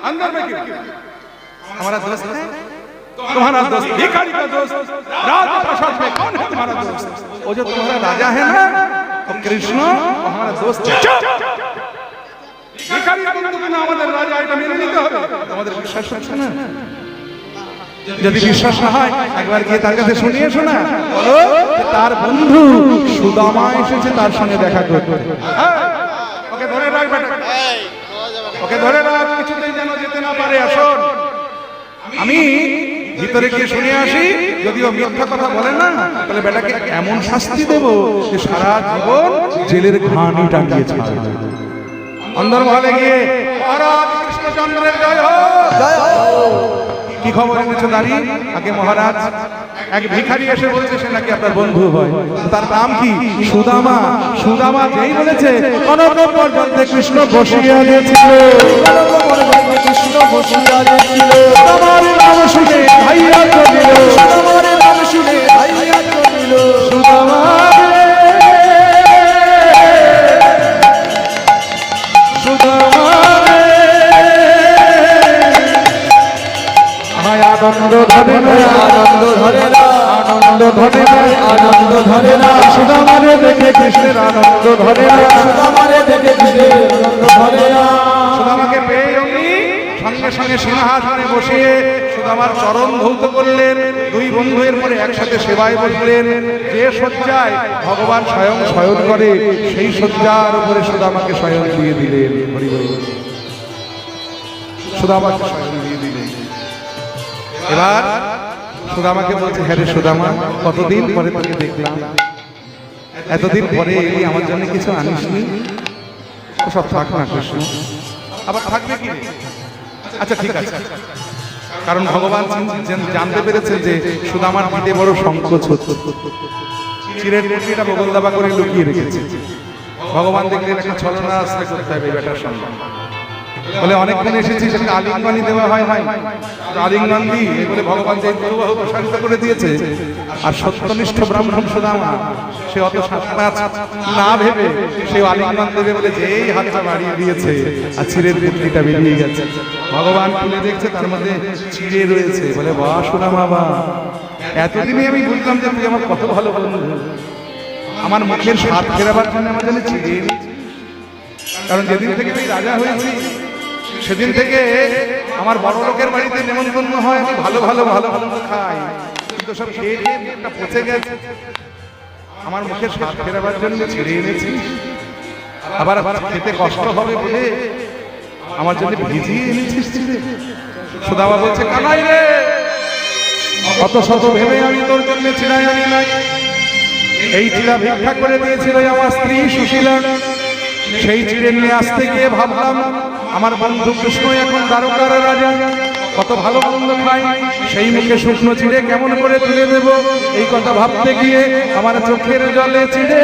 अंदर में क्यों? हमारा दोस्त है, तुम्हारा दोस्त भिखारी का दोस्त, राज प्रसाद में कौन है तुम्हारा दोस्त? वो जो तुम्हारा राजा है ना, तो कृष्ण हमारा दोस्त है। भिखारी बंधु ना हमारे राजा, এটা মেনে নিতে হবে। তোমাদের বিশ্বাস হচ্ছে না? যদি বিশ্বাস না হয় একবার গিয়ে তার কাছে শুনিয়ে শোনা, বলো যে তার বন্ধু সুদামা এসেছে তার সঙ্গে দেখা করতে। ওকে ধরে রাখ বেটা, ওকে ধরে রাখ, কিছুতেই যেন যেতে না পারে। আসুন। আমি ভিতরে গিয়ে শুনে আসি, যদিও মিথ্যা কথা বলে না, তাহলে বেটাকে এমন শাস্তি দেব যে সারা জীবন জেলের ঘানি টাঙিয়ে ছাড়বে। অন্দরমহলে গিয়ে মহারাজ কৃষ্ণচন্দ্রের জয় হোক। কি খবর এনেছো দাঁড়ি? আগে মহারাজ এক ভিখারি এসে বলছে সে নাকি আপনার বন্ধু হয়। তার নাম কি? সুদামা। সুদামা যেই বলেছে অনন্ত পর্যন্তে কৃষ্ণ বসিয়া দিয়েছিল, কৃষ্ণ বসিয়া দিয়েছিল, আমার নাম শুনে ভাইয়া চলিল, আমার নাম শুনে ভাইয়া চলিল, সুদামা সুদামা আনন্দ ধরে না, আনন্দ ধরে না, আনন্দ ধরে না, আনন্দ ধরে না, সুদামারে দেখে কৃষ্ণের আনন্দ ধরে না, সুদামারে দেখে কৃষ্ণের আনন্দ ধরে না। সুদামাকে পেয়ে অমনি সঙ্গে সঙ্গে সিংহাসনে বসিয়ে সুদামার চরণ ধৌত করলেন। দুই বন্ধু এর পরে একসাথে সেবায় বসলেন। যে শয্যায় ভগবান স্বয়ং শয়ন করে সেই শয্যার উপরে সুদামাকে শয়ন দিয়ে দিলেন। হরি বল। সুদামাকে শয়ন দিয়ে দিলেন। এবার সুদামাকে বলছে, হ্যাঁ রে সুদামা, কতদিন পরে তোকে দেখলাম, এতদিন পরে এলি, আমার জন্য কিছু আনিসনি? সব থাক না কৃষ্ণ। আবার থাকবে কি? আচ্ছা ঠিক আছে, কারণ ভগবান জানতে পেরেছেন যে সুদামার দিতে বড় সংকোচ হচ্ছে, চিরের মুঠিটা বগল দাবা করে লুকিয়ে রেখেছে। ভগবান দেখলেন একটা ছলনা আশ্রয় করতে হবে বেটার সঙ্গে, বলে অনেকক্ষণ এসেছি, সেটা আলিঙ্গনই দেওয়া হয় নাই, আলিঙ্গন দিই বলে ভগবান যে গুরুবাহু প্রসারিত করে দিয়েছে। আর সত্যনিষ্ঠ ব্রাহ্মণ সুদামা সে অত শাস্ত্রাচ না ভেবে সে আলিঙ্গন দেবে বলে যেই হাতটা বাড়িয়ে দিয়েছে আর চিরের পুটলিটা বেরিয়ে গেছে। ভগবান খুলে দেখছে তার মধ্যে চিড়ে রয়েছে। বলে বাহ সুদামা বাহ, এতদিনে আমি বুঝলাম যে তুই আমার কত ভালো বন্ধু, আমার মুখের স্বাদ ফেরাবার জন্য আমার জন্য চিড়ে এনেছিস। কারণ যেদিন থেকে তুই রাজা হয়েছি সেদিন থেকে আমার বড় লোকের বাড়িতে নেমন্তন্ন হয়, আমি ভালো ভালো ভালো ভালো খাই, কিন্তু সব খেয়ে খেয়ে মুখটা পচে গেছে। আমার মুখের স্বাদ ফেরাবার জন্য ছেড়ে এনেছি, আবার খেতে কষ্ট হবে বলে আমার জন্য ভিজিয়ে এনেছিস চিড়ে। সুদামা বলছে, কানাই রে, কত শত ভেবে আমি তোর জন্য চিড়াই আনি নাই। এই চিড়া ভিক্ষা করে দিয়েছিল আমার স্ত্রী সুশীলা। সেই চিড়ে নিয়ে আসতে গিয়ে ভাবলাম আমার বন্ধু কৃষ্ণ এখন দ্বারকার রাজা, কত ভালো মন্দ খাই, সেই মুখে শুকনো চিড়ে কেমন করে তুলে দেব, এই কথা ভাবতে গিয়ে আমার চোখের জলে চিড়ে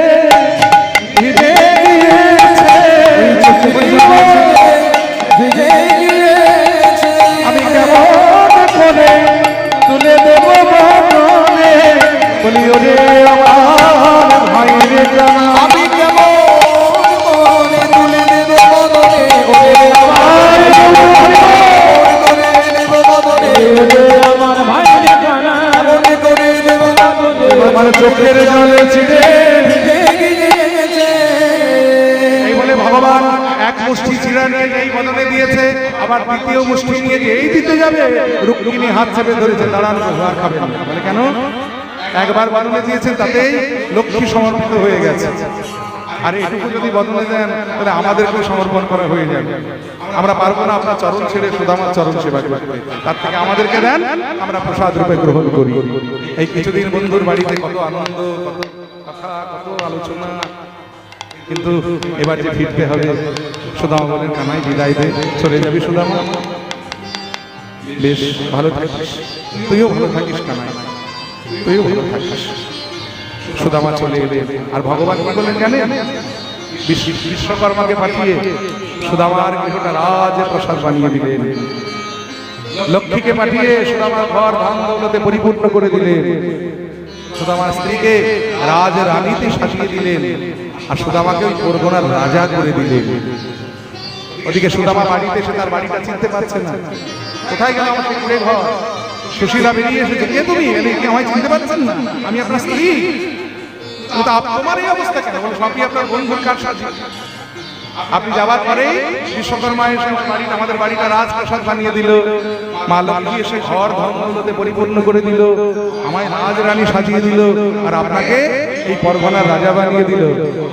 ভিজে গিয়েছে। আমি কেমন করে তুলে দেব বদনে, বলি ওরে আমার ভাই রে জানা, আমি কেমন মনে তুলে দেব বদনে, ওরে আমার করে দেব বদনে, আমার ভাই রে জানা, মনে করে দেব বদনে, আমার চোখের জলে চিড়ে ভিজে গিয়েছে। এই বলে ভগবান এক মুষ্টি চিড়া নিয়ে এই বদনে দিয়েছে, আবার দ্বিতীয় মুষ্টি নিয়ে যে এই দিতে যাবে, রুক্মিণী হাত চেপে ধরেছে, দাঁড়ান আর খাবেন না। বলে কেন? একবার বদনে দিয়েছেন তাতেই লক্ষ্মী সমর্পিত হয়ে গেছে, আর এটুকু যদি বদনে দেন তাহলে আমাদেরকেও সমর্পণ করা হয়ে যাবে। আমরা পারবো না আপনার চরণ ছেড়ে সুদামার চরণ সেবা করতে, তার থেকে আমাদেরকে দেন, আমরা প্রসাদ রূপে গ্রহণ করি। এই কিছুদিন বন্ধুর বাড়িতে কত আনন্দ, কত কথা, কত আলোচনা, কিন্তু এবার যে ফিরতে হবে, সুদামা বলেন কানাই বিদায় দে, চলে যাবি সুদামা, বেশ ভালো থাকিস, তুইও ভালো থাকিস কানাই, তুইও ভালো থাকিস। সুদামা চলে এলেন, আর ভগবান কি বললেন জানেন? বিশ্বকর্মাকে পাঠিয়ে সুদামার গৃহটা রাজ প্রসাদ বানিয়ে দিলেন। লক্ষ্মীকে পাঠিয়ে সুদামার ঘর ধান দৌলতে পরিপূর্ণ করে দিলেন। সুদামার স্ত্রীকে রাজ রানীতে সাজিয়ে দিলেন, আর সুদামাকে ওই পরগনার রাজা করে দিলেন। ওদিকে সুদামা বাড়িতে এসে তার বাড়িটা চিনতে পারছে না, কোথায় গেল আমার সেই কুড়ে ঘর? সুশীলা বেরিয়ে এসেছে, কে তুমি? আমায় চিনতে পারছেন না, আমি আপনার স্ত্রী। কিন্তু তোমার এই অবস্থা কেন? বলে সবই আপনার বন্ধুর কার সাথে। আপনি যাবার পরেই বিশ্বকর্মা এসে আমাদের বাড়িটা রাজপ্রাসাদ বানিয়ে দিল, মা লক্ষ্মী এসে ঘর ধনদৌলতে পরিপূর্ণ করে দিল, আমায় রাজরানী সাজিয়ে দিল, আর আপনাকে এই পরগনার রাজা বানিয়ে দিল।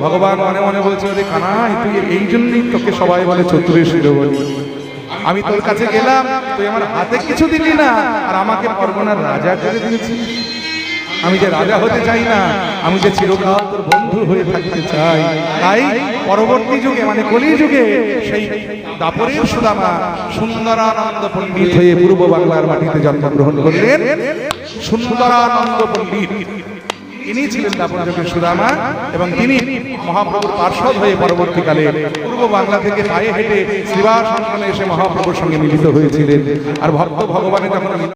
ভগবান মনে মনে বলছে, ওরে কানাই, তুই এই জন্যই তোকে সবাই বলে চতুরের শিরোমণি। আমি তোর কাছে গেলাম, তুই আমার হাতে কিছু দিলি না, আর আমাকে পরগনার রাজা করে দিয়েছিস। আমি যে রাজা হতে চাই না, আমি যে চিরকাল তোর বন্ধু হয়ে থাকতে চাই। তাই পরবর্তী যুগে মানে কলি যুগে সেই দাপরের সুদামা সুন্দরানন্দ পণ্ডিত হয়ে পূর্ব বাংলার মাটিতে জন্মগ্রহণ করলেন। সুন্দরানন্দ পণ্ডিত ইনি ছিলেন দাপর যুগের সুদামা, এবং তিনি মহাপ্রভুর পার্ষদ হয়ে পরবর্তীকালে পূর্ব বাংলা থেকে পায়ে হেঁটে শ্রীবাস আশ্রমে এসে মহাপ্রভুর সঙ্গে মিলিত হয়েছিলেন। আর ভক্ত ভগবানের যখন